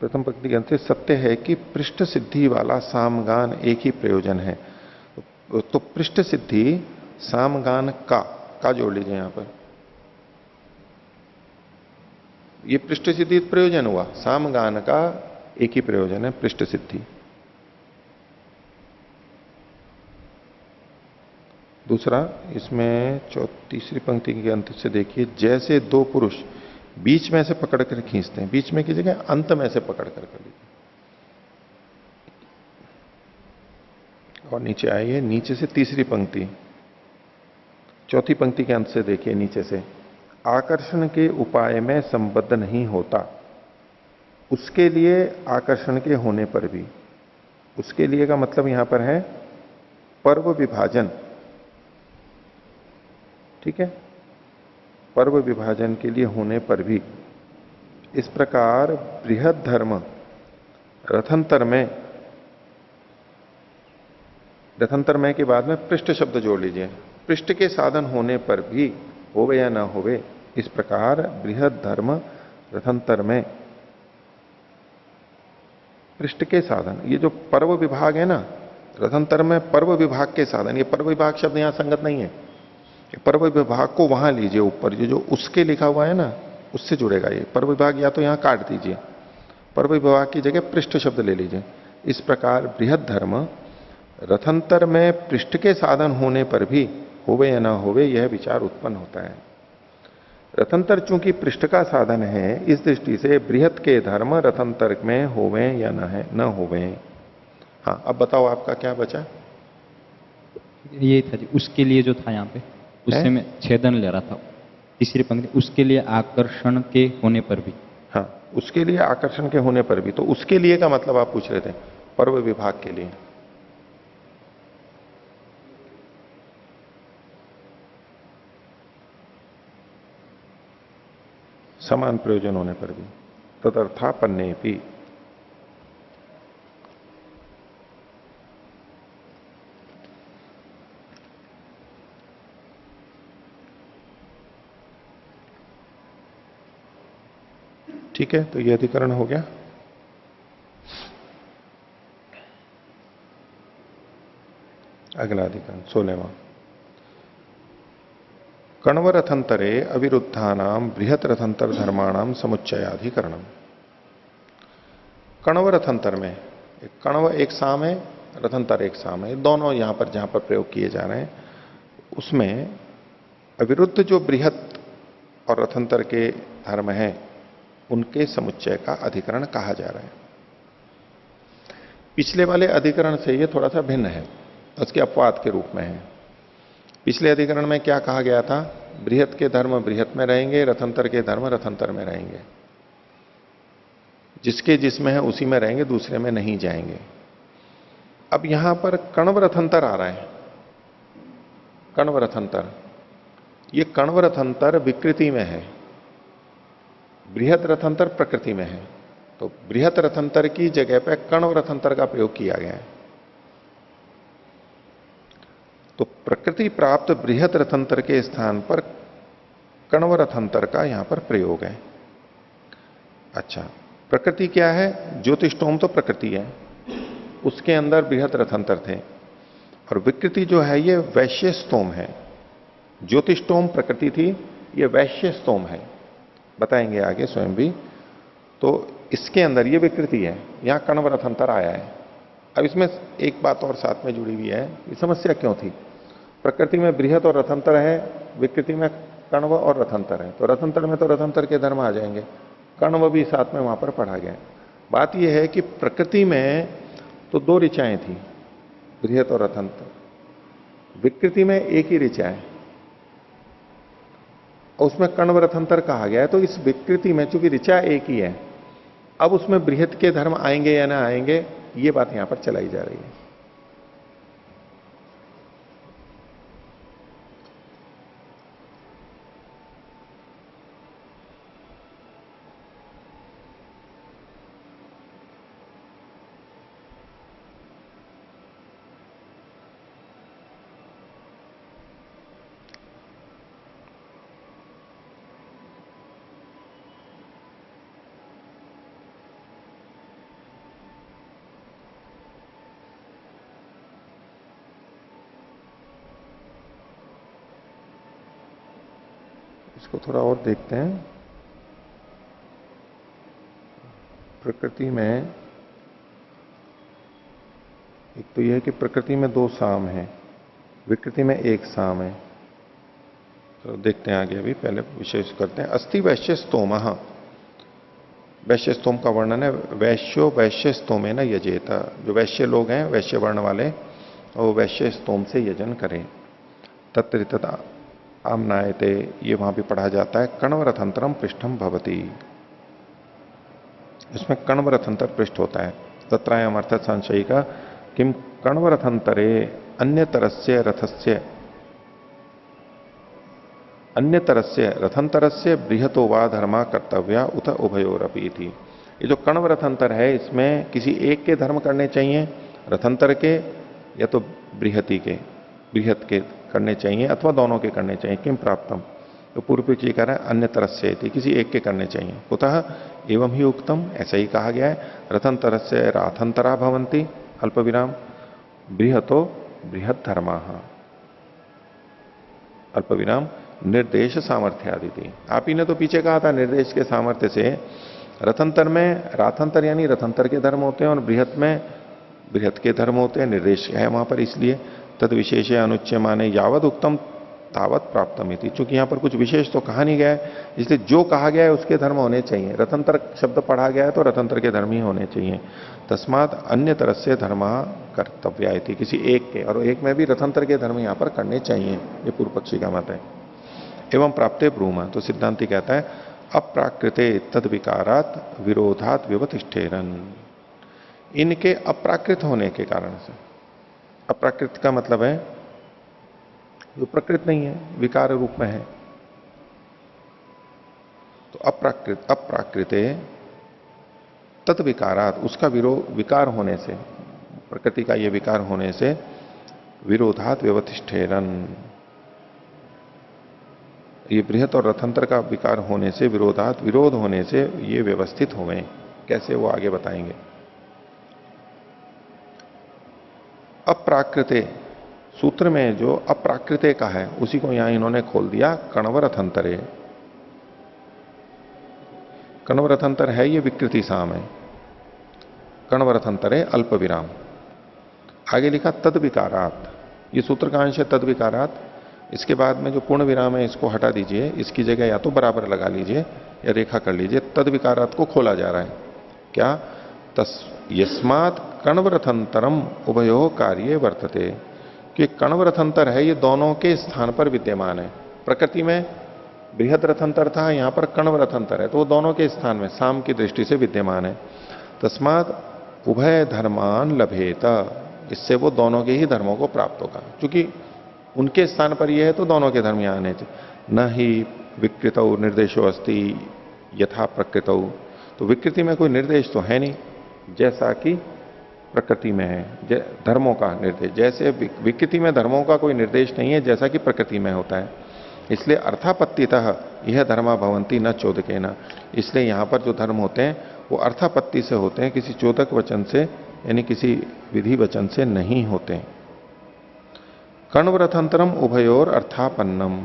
प्रथम पंक्ति के अंत से सत्य है कि पृष्ठ सिद्धि वाला सामगान एक ही प्रयोजन है। तो पृष्ठ सिद्धि सामगान का जोड़ लीजिए यहां पर, ये पृष्ठ सिद्धि प्रयोजन हुआ, सामगान का एक ही प्रयोजन है पृष्ठ सिद्धि। दूसरा, इसमें तीसरी पंक्ति के अंत से देखिए, जैसे दो पुरुष बीच में से पकड़ कर खींचते हैं, बीच में की जगह अंत में से पकड़ कर लीजिए। और नीचे आइए, नीचे से तीसरी पंक्ति, चौथी पंक्ति के अंत से देखिए नीचे से, आकर्षण के उपाय में संबद्ध नहीं होता, उसके लिए आकर्षण के होने पर भी। उसके लिए का मतलब यहां पर है पर्व विभाजन, ठीक है, पर्व विभाजन के लिए होने पर भी। इस प्रकार बृहद धर्म रथंतर में के बाद में पृष्ठ शब्द जोड़ लीजिए, पृष्ठ के साधन होने पर भी, होवे या ना होवे, इस प्रकार बृहद धर्म रथंतर में पृष्ठ के साधन, ये जो पर्व विभाग है ना, रथंतर में पर्व विभाग के साधन, ये पर्व विभाग शब्द यहां संगत नहीं है। पर्व विभाग को वहां लीजिए, ऊपर जो उसके लिखा हुआ है ना, उससे जुड़ेगा ये पर्व विभाग, या तो यहां काट दीजिए, पर्व विभाग की जगह पृष्ठ शब्द ले लीजिए। इस प्रकार बृहद धर्म रथंतर में पृष्ठ के साधन होने पर भी, होवे या ना होवे, यह विचार उत्पन्न होता है। रथंतर चूंकि पृष्ठ का साधन है, इस दृष्टि से बृहत के धर्म रथंतर में होवे या न होवे। हाँ, अब बताओ आपका क्या बचा ये था जी, उसके लिए जो था यहाँ पे, है? उससे मैं छेदन ले रहा था, तीसरी पंक्ति, उसके लिए आकर्षण के होने पर भी। हाँ, उसके लिए आकर्षण के होने पर भी, तो उसके लिए का मतलब आप पूछ रहे थे, पर्व विभाग के लिए। समान प्रयोजन होने पर भी, तदर्थापन्ने भी। ठीक है, तो ये अधिकरण हो गया। अगला अधिकरण 16वां। कण्वरथंतरे अविरुद्धानाम बृहत रथंतर धर्माणाम समुच्चयाधिकरणम। कण्वरथंतर में कण्व एक साम है, रथंतर एक साम है, दोनों यहां पर जहां पर प्रयोग किए जा रहे हैं उसमें अविरुद्ध जो बृहत और रथंतर के धर्म हैं उनके समुच्चय का अधिकरण कहा जा रहा है। पिछले वाले अधिकरण से ये थोड़ा सा भिन्न है, उसके अपवाद के रूप में है। पिछले अधिकरण में क्या कहा गया था? बृहत के धर्म बृहत में रहेंगे, रथंतर के धर्म रथंतर में रहेंगे, जिसके जिसमें है उसी में रहेंगे, दूसरे में नहीं जाएंगे। अब यहां पर कण्व रथंतर आ रहा है। कण्व रथंतर, ये कण्व रथंतर विकृति में है, बृहत रथंतर प्रकृति में है। तो बृहत रथंतर की जगह पर कण्व रथंतर का प्रयोग किया गया है। तो प्रकृति प्राप्त बृहत रथंतर के स्थान पर कण्व रथंतर का यहां पर प्रयोग है। अच्छा, प्रकृति क्या है? ज्योतिष्टोम तो प्रकृति है, उसके अंदर बृहत रथंतर थे। और विकृति जो है ये वैश्य स्तोम है। ज्योतिष्टोम प्रकृति थी, ये वैश्य स्तोम है, बताएंगे आगे स्वयं भी। तो इसके अंदर ये विकृति है, यहां कण्व रथंतर आया है। अब इसमें एक बात और साथ में जुड़ी हुई है, ये समस्या क्यों थी? प्रकृति में बृहत और रथंतर है, विकृति में कण्व और रथंतर है। तो रथंतर में तो रथंतर के धर्म आ जाएंगे, कण्व भी साथ में वहां पर पढ़ा गया है। बात यह है कि प्रकृति में तो दो ऋचाएं थी, बृहत और रथंतर। विकृति में एक ही ऋचा है और उसमें कण्व रथंतर कहा गया है। तो इस विकृति में चूंकि ऋचा एक ही है, अब उसमें बृहत के धर्म आएंगे या ना आएंगे, ये बात यहां पर चलाई जा रही है। इसको थोड़ा और देखते हैं। प्रकृति में एक तो यह है कि प्रकृति में दो साम है, विकृति में एक साम है। तो देखते हैं आगे, अभी पहले विशेष करते हैं। अस्थि वैश्य स्तोम, वैश्य स्तोम का वर्णन है। वैश्यो वैश्य स्तोमे न यजेता, जो वैश्य लोग हैं, वैश्य वर्ण वाले, वो वैश्य स्तोम से यजन करें। तत्रितता आमनायते, ये वहां भी पढ़ा जाता है। कण्व रथंतरम पृष्ठम भवती, इसमें कण्व रथंतर पृष्ठ होता है। तत्रायम अर्थात संशयी का किम कण्व रथंतरे अन्य तरस्य रथस्य अन्य तरस्य रथंतरस्य बृहतो वा धर्मा कर्तव्या उत उभयोरपि थी। ये जो कण्व रथंतर है, इसमें किसी एक के धर्म करने चाहिए, रथंतर के या तो बृहति के, बृहत के करने चाहिए, अथवा दोनों के करने चाहिए। किम प्राप्तम, तो पूर्व पीछे कह रहा है अन्य तरस्य थी, किसी एक के करने चाहिए। कुतः एवं ही उक्तम, ऐसा ही कहा गया है। रथंतरस्य राथंतरा भवंती अल्प विराम बृहतो बृहत धर्मा अल्प विराम निर्देश सामर्थ्य आदि थी। आप ही ने तो पीछे कहा था निर्देश के सामर्थ्य से। रथंतर में राथंतर यानी रथंतर के धर्म होते हैं और बृहत में बृहत के धर्म होते हैं, निर्देश है वहां पर। इसलिए तद विशेष अनुच्य माने यावत उत्तम तावत प्राप्तम थी। चूंकि यहां पर कुछ विशेष तो कहा नहीं गया है, इसलिए जो कहा गया है उसके धर्म होने चाहिए। रथंतर शब्द पढ़ा गया है तो रथंतर के धर्म ही होने चाहिए। तस्मात अन्य तरह से धर्म कर्तव्य थी, किसी एक के, और एक में भी रथंतर के धर्म यहां पर करने चाहिए, ये पूर्व पक्षी का मत है। एवं प्राप्ते ब्रूमा, तो सिद्धांति कहता है अप्राकृते तद विकारात विरोधात विवतिष्ठेरन, इनके अप्राकृत होने के कारण से। अप्राकृत का मतलब है जो प्रकृत नहीं है, विकार रूप में है। तो अप्राकृते तत् विकारात, उसका विकार होने से, प्रकृति का ये विकार होने से, विरोधात व्यवतिष्ठेरन, ये बृहत और रथंतर का विकार होने से, विरोधात विरोध होने से ये व्यवस्थित हो गए। कैसे, वो आगे बताएंगे। अप्राकृते, सूत्र में जो अप्राकृते का है उसी को यहां इन्होंने खोल दिया कण्वरथंतरे। कण्वरथंतर है ये विकृति साम है, कण्वरथंतरे अल्प विराम। आगे लिखा तद विकारात, ये सूत्र का अंश है तद विकारात। इसके बाद में जो पूर्ण विराम है इसको हटा दीजिए, इसकी जगह या तो बराबर लगा लीजिए या रेखा कर लीजिए। तद विकारात को खोला जा रहा है। क्या? यस्मात् कण्वरथंतरम उभयो कार्ये वर्तते, कि कण्वरथंतर है ये दोनों के स्थान पर विद्यमान है। प्रकृति में बृहद रथंतर था, यहां पर कण्वरथंतर है, तो वो दोनों के स्थान में साम की दृष्टि से विद्यमान है। तस्मात् उभय धर्मान लभेत, इससे वो दोनों के ही धर्मों को प्राप्त होगा। क्योंकि उनके स्थान पर यह है तो दोनों के धर्म यहां आने चाहिए। न ही विकृत निर्देशो अस्ति यथा प्रकृत, तो विकृति में कोई निर्देश तो है नहीं जैसा कि प्रकृति में है धर्मों का निर्देश। जैसे विकृति में धर्मों का कोई निर्देश नहीं है जैसा कि प्रकृति में होता है। इसलिए अर्थापत्तितः यह धर्मा भवंती न चोदकेन, इसलिए यहां पर जो धर्म होते हैं वो अर्थापत्ति से होते हैं, किसी चोदक वचन से यानी किसी विधि वचन से नहीं होते। कण्वरथंतरम उभयोर अर्थापन्नम,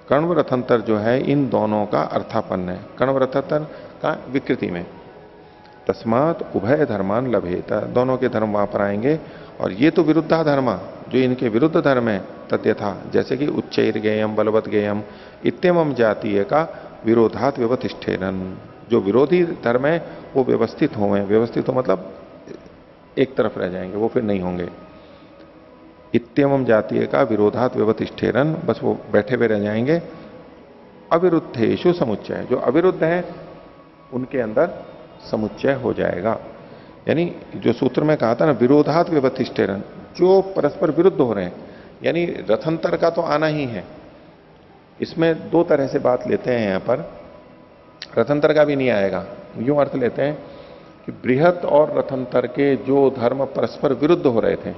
कण्वरथंतर जो है इन दोनों का अर्थापन्न है, कण्वरथंतर का विकृति में। तस्मात् उभय धर्मान लभेत, दोनों के धर्म वहां पर आएंगे। और ये तो विरुद्धा धर्म, जो इनके विरुद्ध धर्म है, तद्यथा जैसे कि उच्चैर गेयम बलवत गेयम इत्यम जातीय का विरोधात व्यवतिष्ठेरन, जो विरोधी धर्म है वो व्यवस्थित होंगे। व्यवस्थित हो मतलब एक तरफ रह जाएंगे, वो फिर नहीं होंगे। इत्यम जातीय का विरोधात व्यवतिष्ठेरन, बस वो बैठे हुए रह जाएंगे। अविरुद्धेषु समुच्चय, जो अविरुद्ध है उनके अंदर समुच्चय हो जाएगा। यानी जो सूत्र में कहा था ना विरोधात व्यवतिष्ठेरन, जो परस्पर विरुद्ध हो रहे हैं, यानी रथंतर का तो आना ही है। इसमें दो तरह से बात लेते हैं यहां पर, रथंतर का भी नहीं आएगा। यूं अर्थ लेते हैं कि बृहत और रथंतर के जो धर्म परस्पर विरुद्ध हो रहे थे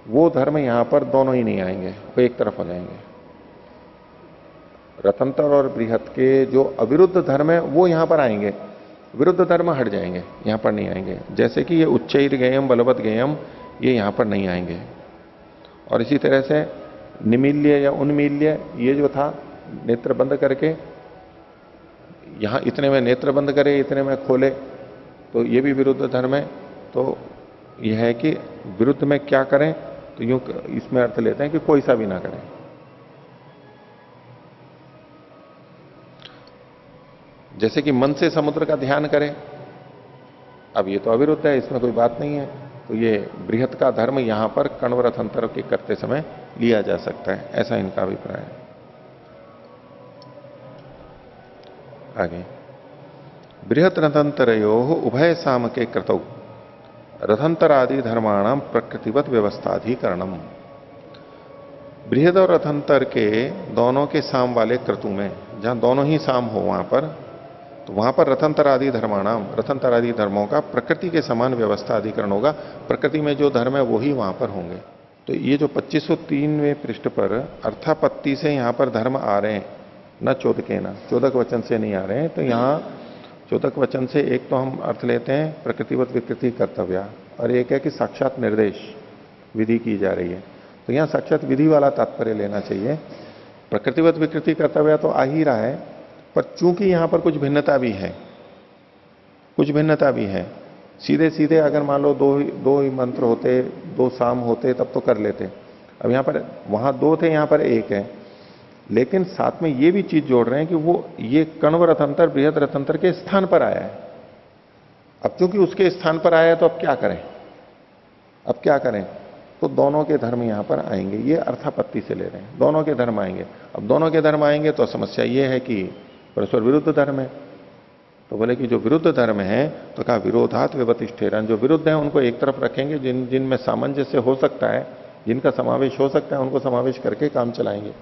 वो धर्म यहां पर दोनों ही नहीं आएंगे, वो एक तरफ हो जाएंगे। रथंतर और बृहत के जो अविरुद्ध धर्म है वो यहां पर आएंगे, विरुद्ध धर्म हट जाएंगे, यहां पर नहीं आएंगे। जैसे कि ये उच्चैर गेयम बलवत गेयम ये यहां पर नहीं आएंगे। और इसी तरह से निमील्य या उन्मील्य, ये जो था नेत्र बंद करके, यहां इतने में नेत्र बंद करे इतने में खोले, तो ये भी विरुद्ध धर्म है। तो यह है कि विरुद्ध में क्या करें, तो यूं इसमें अर्थ लेते हैं कि कोई सा भी ना करें। जैसे कि मन से समुद्र का ध्यान करें, अब ये तो अविरुद्ध है, इसमें कोई बात नहीं है। तो ये बृहत का धर्म यहां पर कण्वरथंतर के करते समय लिया जा सकता है, ऐसा इनका अभिप्राय है। आगे बृहत रथंतरयो उभय साम के कृतौ रथंतरादि धर्माणाम प्रकृतिवत व्यवस्थाधिकरणम, बृहद और रथंतर के दोनों के साम वाले क्रतु में, जहां दोनों ही साम हो वहां पर, तो वहां पर रथंतरादि धर्माणाम, रथंतरादि धर्मों का प्रकृति के समान व्यवस्था अधिकरण होगा। प्रकृति में जो धर्म है वो ही वहां पर होंगे। तो ये जो 2503वें पृष्ठ पर अर्थापत्ति से यहां पर धर्म आ रहे हैं, न चोदके न, चोदक वचन से नहीं आ रहे हैं। तो यहां चोदक वचन से एक तो हम अर्थ लेते हैं प्रकृतिवत विकृति कर्तव्य, और एक है कि साक्षात निर्देश विधि की जा रही है। तो यहां साक्षात विधि वाला तात्पर्य लेना चाहिए। प्रकृतिवत विकृति कर्तव्य तो आ ही रहा है, पर चूंकि यहां पर कुछ भिन्नता भी है, कुछ भिन्नता भी है। सीधे सीधे अगर मान लो दो ही मंत्र होते, दो साम होते तब तो कर लेते। अब यहां पर, वहां दो थे यहां पर एक है, लेकिन साथ में ये भी चीज जोड़ रहे हैं कि वो ये कण्व रथंतर बृहद रथंतर के स्थान पर आया है। अब क्योंकि उसके स्थान पर आया है तो अब क्या करें, अब क्या करें, तो दोनों के धर्म यहां पर आएंगे। ये अर्थापत्ति से ले रहे हैं, दोनों के धर्म आएंगे। अब दोनों के धर्म आएंगे तो समस्या ये है कि परस्पर विरुद्ध धर्म है। तो बोले कि जो विरुद्ध धर्म है, तो कहा विरोधात व्यवतिष्ठेरन, जो विरुद्ध है उनको एक तरफ रखेंगे, जिनमें सामंजस्य हो सकता है, जिनका समावेश हो सकता है, उनको समावेश करके काम चलाएंगे।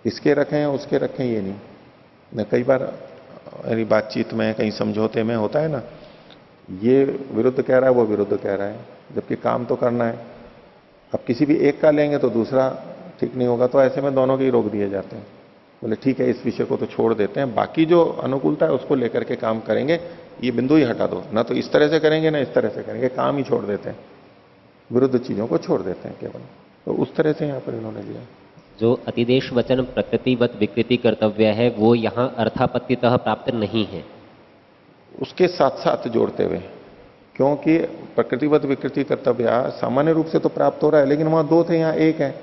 इसके रखें उसके रखें ये नहीं। कई बार यानी बातचीत में कहीं समझौते में होता है ना, ये विरुद्ध कह रहा है वो विरुद्ध कह रहा है, जबकि काम तो करना है। अब किसी भी एक का लेंगे तो दूसरा ठीक नहीं होगा तो ऐसे में दोनों के ही रोक दिए जाते हैं। बोले ठीक है, इस विषय को तो छोड़ देते हैं, बाकी जो अनुकूलता है उसको लेकर के काम करेंगे, ये बिंदु ही हटा दो, ना तो इस तरह से करेंगे ना इस तरह से करेंगे, काम ही छोड़ देते हैं, विरुद्ध चीजों को छोड़ देते हैं केवल। तो उस तरह से यहां पर इन्होंने लिया। जो अतिदेश वचन प्रकृतिवत विकृति कर्तव्य है वो यहाँ अर्थापत्तितः प्राप्त नहीं है। उसके साथ साथ जोड़ते हुए, क्योंकि प्रकृतिवत विकृति कर्तव्य सामान्य रूप से तो प्राप्त हो रहा है, लेकिन वहां दो थे यहां एक है,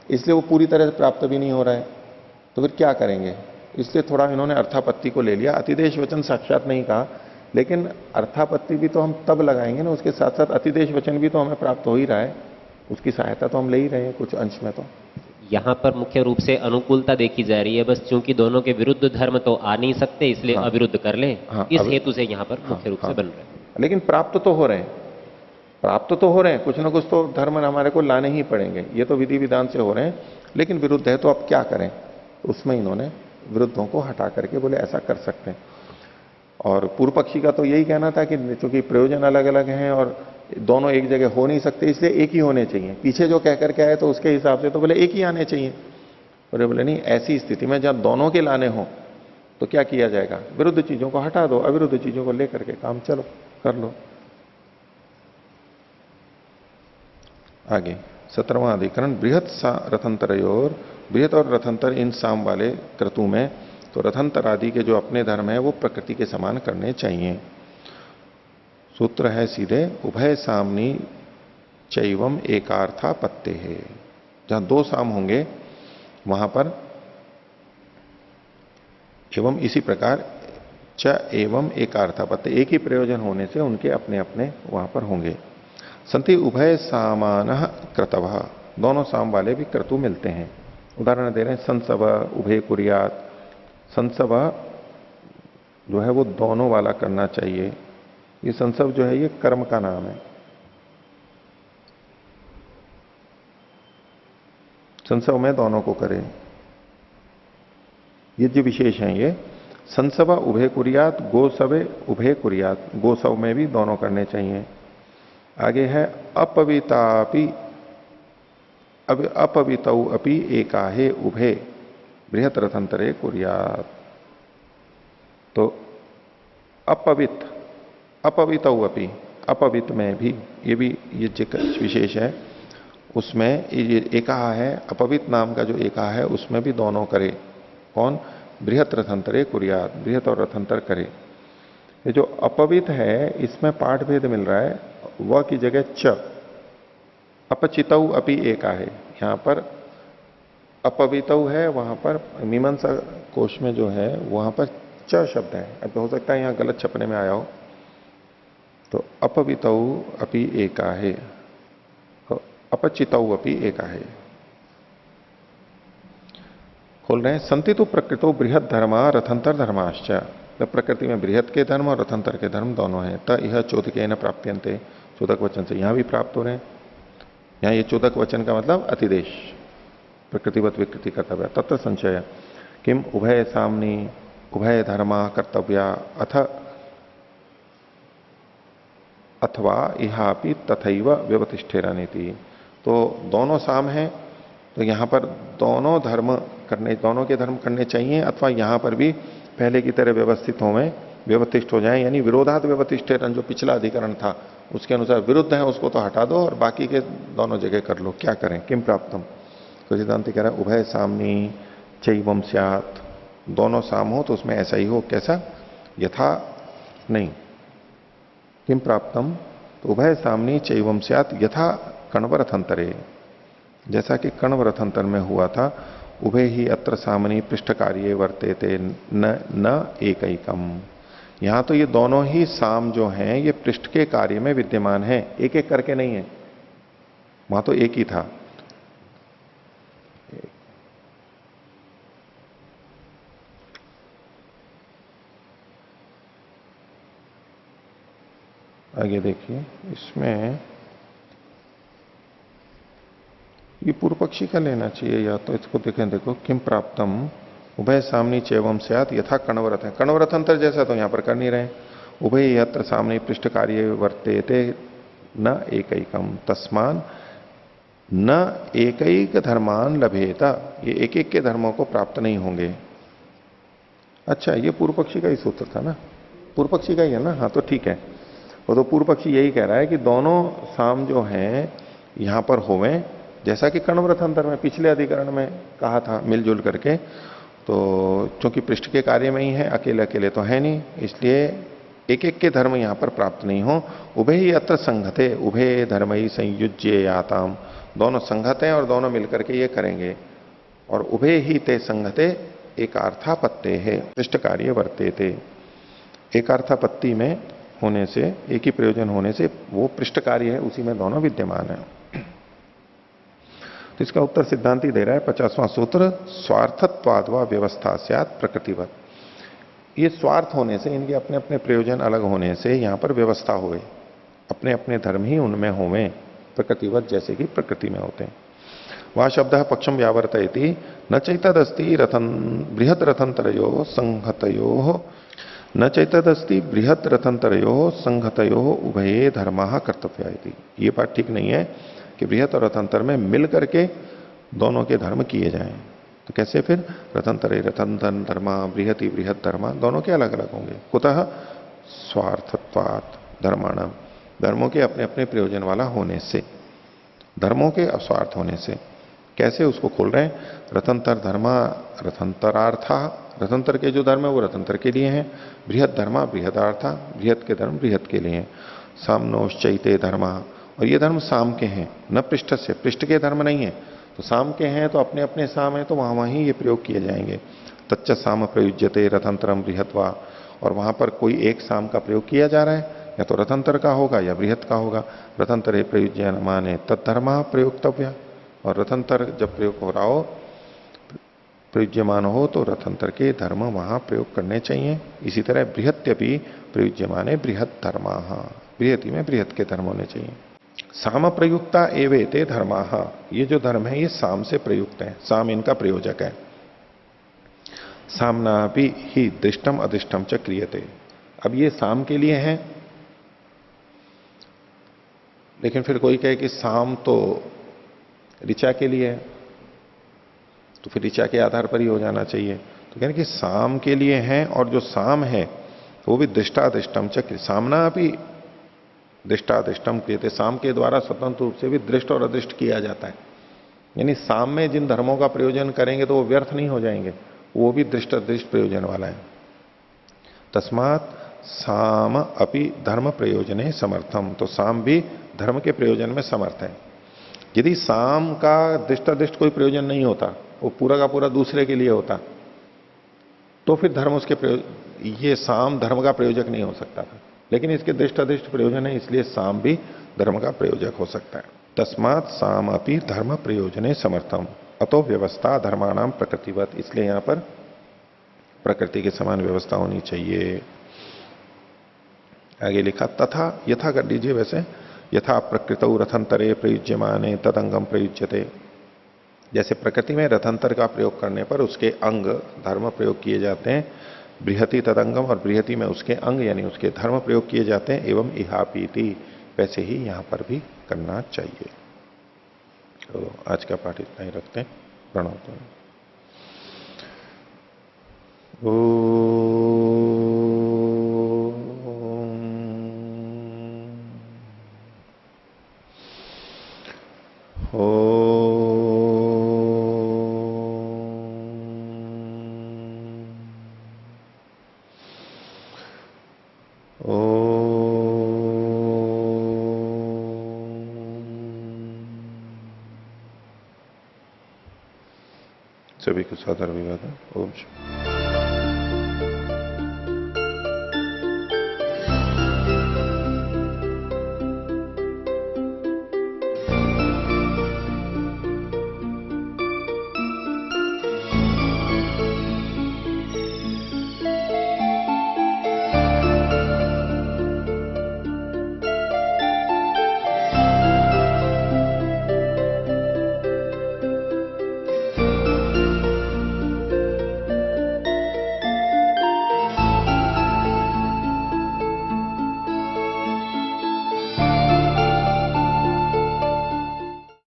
इसलिए वो पूरी तरह से प्राप्त भी नहीं हो रहा है, तो फिर क्या करेंगे? इसलिए थोड़ा इन्होंने अर्थापत्ति को ले लिया। अतिदेश वचन साक्षात नहीं कहा, लेकिन अर्थापत्ति भी तो हम तब लगाएंगे ना, उसके साथ साथ अतिदेश वचन भी तो हमें प्राप्त हो ही रहा है, उसकी सहायता तो हम ले ही रहे हैं कुछ अंश में। तो यहाँ पर मुख्य रूप से अनुकूलता देखी जा रही है, बस चूंकि दोनों के विरुद्ध धर्म तो आ नहीं सकते, इसलिए हाँ, अविरुद्ध कर लें, हाँ, इस हेतु से यहाँ पर मुख्य रूप हाँ, से बन रहे हैं। लेकिन प्राप्त तो हो रहे हैं, प्राप्त तो हो रहे हैं, कुछ ना कुछ तो धर्म हमारे को लाने ही पड़ेंगे, ये तो विधि विधान से हो रहे हैं, लेकिन विरुद्ध है तो अब क्या करें? उसमें इन्होंने विरुद्धों को हटा करके बोले ऐसा कर सकते हैं। और पूर्व पक्षी का तो यही कहना था कि चूंकि प्रयोजन अलग अलग हैं और दोनों एक जगह हो नहीं सकते, इसलिए एक ही होने चाहिए। पीछे जो कह करके आए तो उसके हिसाब से तो बोले एक ही आने चाहिए, और बोले नहीं, ऐसी स्थिति में जब दोनों के लाने हो तो क्या किया जाएगा? विरुद्ध चीजों को हटा दो, अविरुद्ध चीजों को लेकर के काम चलो कर लो। आगे 17वां अधिकरण, बृहत रथंतरयोर, बृहत और रथंतर इन साम वाले क्रतु में तो रथंतर आदि के जो अपने धर्म है वो प्रकृति के समान करने चाहिए। सूत्र है सीधे, उभय सामनी चैवम एकार्था पत्ते है। जहां दो साम होंगे वहां पर एवं इसी प्रकार च एवं एकार्था पत्ते, एक ही प्रयोजन होने से उनके अपने अपने वहां पर होंगे। संति उभय सामान क्रतव, दोनों साम वाले भी क्रतु मिलते हैं। उदाहरण दे रहे हैं, संसव उभय कुरियात, संसव जो है वो दोनों वाला करना चाहिए। ये संसव जो है ये कर्म का नाम है, संसव में दोनों को करें, ये जो विशेष हैं ये। संसव उभय कुरियात, गोसवे उभय कुरियात, गोसव में भी दोनों करने चाहिए। आगे है अपवितापि, अपवितौ अपि एकाहे उभय बृहत रथंतरे कुरियात। तो अपवित, अपवितौ अपि, अपवित में भी, ये भी ये विशेष है, उसमें ये एकाहा है, अपवित नाम का जो एकाहा है उसमें भी दोनों करे। कौन? बृहत रथंतरे कुरियात, बृहत और रथंतर करे। ये जो अपवित है इसमें पाठ भेद मिल रहा है, वह की जगह च, अपचितौ अपि एका है, यहां पर अपवितौ है, वहां पर मीमांसा कोश में जो है वहां पर च शब्द है। अब हो सकता है यहां गलत छपने में आया हो, तो अपवितौ अपि एका है, तो अपचितौ अपि एका है। खोल रहे हैं, संति तो प्रकृतो बृहद धर्मा रथंतर धर्माश्च, तो प्रकृति में बृहद के धर्म और रथंतर के धर्म दोनों हैं। त यह चोदक न प्राप्यंते, चोदक वचन से यहां भी प्राप्त हो रहे हैं। यहां ये चोदक वचन का मतलब अतिदेश, प्रकृतिवत विकृति कर्तव्य। तत्र संशय किम उभय सामनी उभय धर्मा कर्तव्या अथ अथवा इहापि तथैव व्यवतिष्ठेरनीति। तो दोनों साम हैं, तो यहां पर दोनों धर्म करने, दोनों के धर्म करने चाहिए, अथवा यहां पर भी पहले की तरह व्यवस्थित हो में व्यवतिष्ठ हो जाए, यानी विरोधात व्यवतिष्ठेरन जो पिछला अधिकरण था उसके अनुसार विरुद्ध है उसको तो हटा दो और बाकी के दोनों जगह कर लो। क्या करें? किम प्राप्तम, तो सिद्धांत कह रहा है उभय सामनी चैवम स्यात्, दोनों साम हो तो उसमें ऐसा ही हो। कैसा? यथा नहीं, किम प्राप्तम, तो उभय सामनी चैवम स्यात् यथा कण्वरथंतरे, जैसा कि कण्वरथंतर में हुआ था। उभय ही अत्र सामनी पृष्ठ कार्य वर्तेते न एकैकम, यहां तो ये दोनों ही साम जो हैं ये पृष्ठ के कार्य में विद्यमान है, एक एक करके नहीं है, वहां तो एक ही था। आगे देखिए, इसमें ये पूर्व पक्षी का लेना चाहिए, या तो इसको देखें, देखो किम प्राप्तम उभय सामनी चैवम स्यात् यथा कण्वरथ है, कण्वरथंतर जैसा तो यहां पर कर नहीं रहे। उभय यत्र सामनी पृष्ठ कार्य वर्तेते न एकैकम तस्मान न एक धर्मान लभेता, ये एक एक के धर्मों को प्राप्त नहीं होंगे। अच्छा, ये पूर्व पक्षी का ही सूत्र था ना, पूर्व पक्षी का ही है ना, हाँ तो ठीक है। वो तो पूर्व पक्षी यही कह रहा है कि दोनों साम जो हैं यहां पर होवे, जैसा कि कर्णव्रथांतर में पिछले अधिकरण में कहा था मिलजुल करके। तो चूंकि पृष्ठ के कार्य में ही है, अकेले अकेले तो है नहीं, इसलिए एक एक के धर्म यहां पर प्राप्त नहीं हो। उभय ही अत्र संघते, उभय धर्म ही संयुज्य याताम, दोनों संघत हैं और दोनों मिलकर के ये करेंगे। और उभय ही ते संघते एक अर्थापत्ते है पृष्ठ कार्य वर्ते थे, एक अर्थापत्ति में होने से, एक ही प्रयोजन होने से वो पृष्ठ कार्य है, उसी में दोनों विद्यमान है। तो इसका उत्तर सिद्धांति दे रहा है 50वां सूत्र, स्वार्थत्वाद व व्यवस्था स्यात् प्रकृतिवत। ये स्वार्थ होने से, इनके अपने अपने प्रयोजन अलग होने से यहां पर व्यवस्था हुए, अपने अपने धर्म ही उनमें होवे, प्रकृतिवत जैसे कि प्रकृति में होते हैं। वहां शब्द है पक्षम व्यावर्तयति, न चैतदस्ति रथन बृहत रथंतरयो संहतयो, न चैतदस्ति बृहत रथंतरयो संहतयो उभये धर्मा कर्तव्य। ये बात ठीक नहीं है कि बृहत और रथंतर में मिल करके दोनों के धर्म किए जाएं। तो कैसे फिर, रथंतरे रथंतर धर्मा, बृहति बृहत धर्मा, दोनों के अलग अलग होंगे। कुतः स्वार्थत्वात् धर्माणाम, धर्मों के अपने अपने प्रयोजन वाला होने से, धर्मों के अस्वार्थ होने से। कैसे, उसको खोल रहे हैं, रथंतर धर्मा रथंतरार्था, रथंतर के जो धर्म है वो रथंतर के लिए हैं, बृहद धर्मा बृहदार्था, बृहद के धर्म बृहद के लिए हैं। सामनोश्चैते धर्मा, और ये धर्म साम के हैं, न पृष्ठ से, पृष्ठ के धर्म नहीं है, तो साम के हैं तो अपने अपने साम है, तो वहां वहीं ये प्रयोग किए जाएंगे। तच्च साम प्रयुज्यते रथंतरम बृहत्वा, और वहां पर कोई एक साम का प्रयोग किया जा रहा है, या तो रथंतर का होगा या बृहत का होगा। रथंतरे प्रयुज्य माने तत्धर्मा प्रयोक्तव्य, और रथंतर जब प्रयोग हो रहा हो, प्रयुज्यमान हो, तो रथंतर के धर्म वहां प्रयोग करने चाहिए। इसी तरह बृहत्य भी प्रयुज्यमाने बृहत धर्मा, बृहति में बृहत के धर्म होने चाहिए। साम प्रयुक्ता एवेते धर्मा, ये जो धर्म है ये साम से प्रयुक्त है, साम इनका प्रयोजक है। सामना भी ही दृष्टम अदृष्टम च क्रियते, अब ये साम के लिए है, लेकिन फिर कोई कहे कि साम तो ऋचा के लिए है, तो फिर ऋचा के आधार पर ही हो जाना चाहिए। तो कहने कि साम के लिए है, और जो साम है वो भी दृष्टादृष्टम च, सामना भी दृष्टादृष्टम क्रियते, साम के द्वारा स्वतंत्र रूप से भी दृष्ट और अदृष्ट किया जाता है। यानी साम में जिन धर्मों का प्रयोजन करेंगे तो वो व्यर्थ नहीं हो जाएंगे, वो भी दृष्ट अदृष्ट प्रयोजन वाला है। तस्मात साम अपि धर्म प्रयोजने समर्थम, तो साम भी धर्म के प्रयोजन में समर्थ है। यदि साम का दृष्टादृष्ट कोई प्रयोजन नहीं होता, वो पूरा का पूरा दूसरे के लिए होता, तो फिर धर्म उसके ये साम धर्म का प्रयोजक नहीं हो सकता था। लेकिन इसके दृष्टादृष्ट प्रयोजन है, इसलिए साम भी धर्म का प्रयोजक हो सकता है। तस्मात साम अपि धर्म प्रयोजने समर्थम, अतो व्यवस्था धर्माणाम प्रकृतिवत, इसलिए यहां पर प्रकृति के समान व्यवस्था होनी चाहिए। आगे लिखा तथा, यथा कर लीजिए वैसे, यथा प्रकृत रथंतरे प्रयुज्यमाने तदंगम प्रयुज्यते, जैसे प्रकृति में रथंतर का प्रयोग करने पर उसके अंग धर्म प्रयोग किए जाते हैं, बृहति तदंगम, और बृहति में उसके अंग यानी उसके धर्म प्रयोग किए जाते हैं, एवं इहापीति, वैसे ही यहां पर भी करना चाहिए। तो आज का पाठ इतना ही रखते हैं। प्रणव। सभी को सादर अभिवादन। ओम शांति।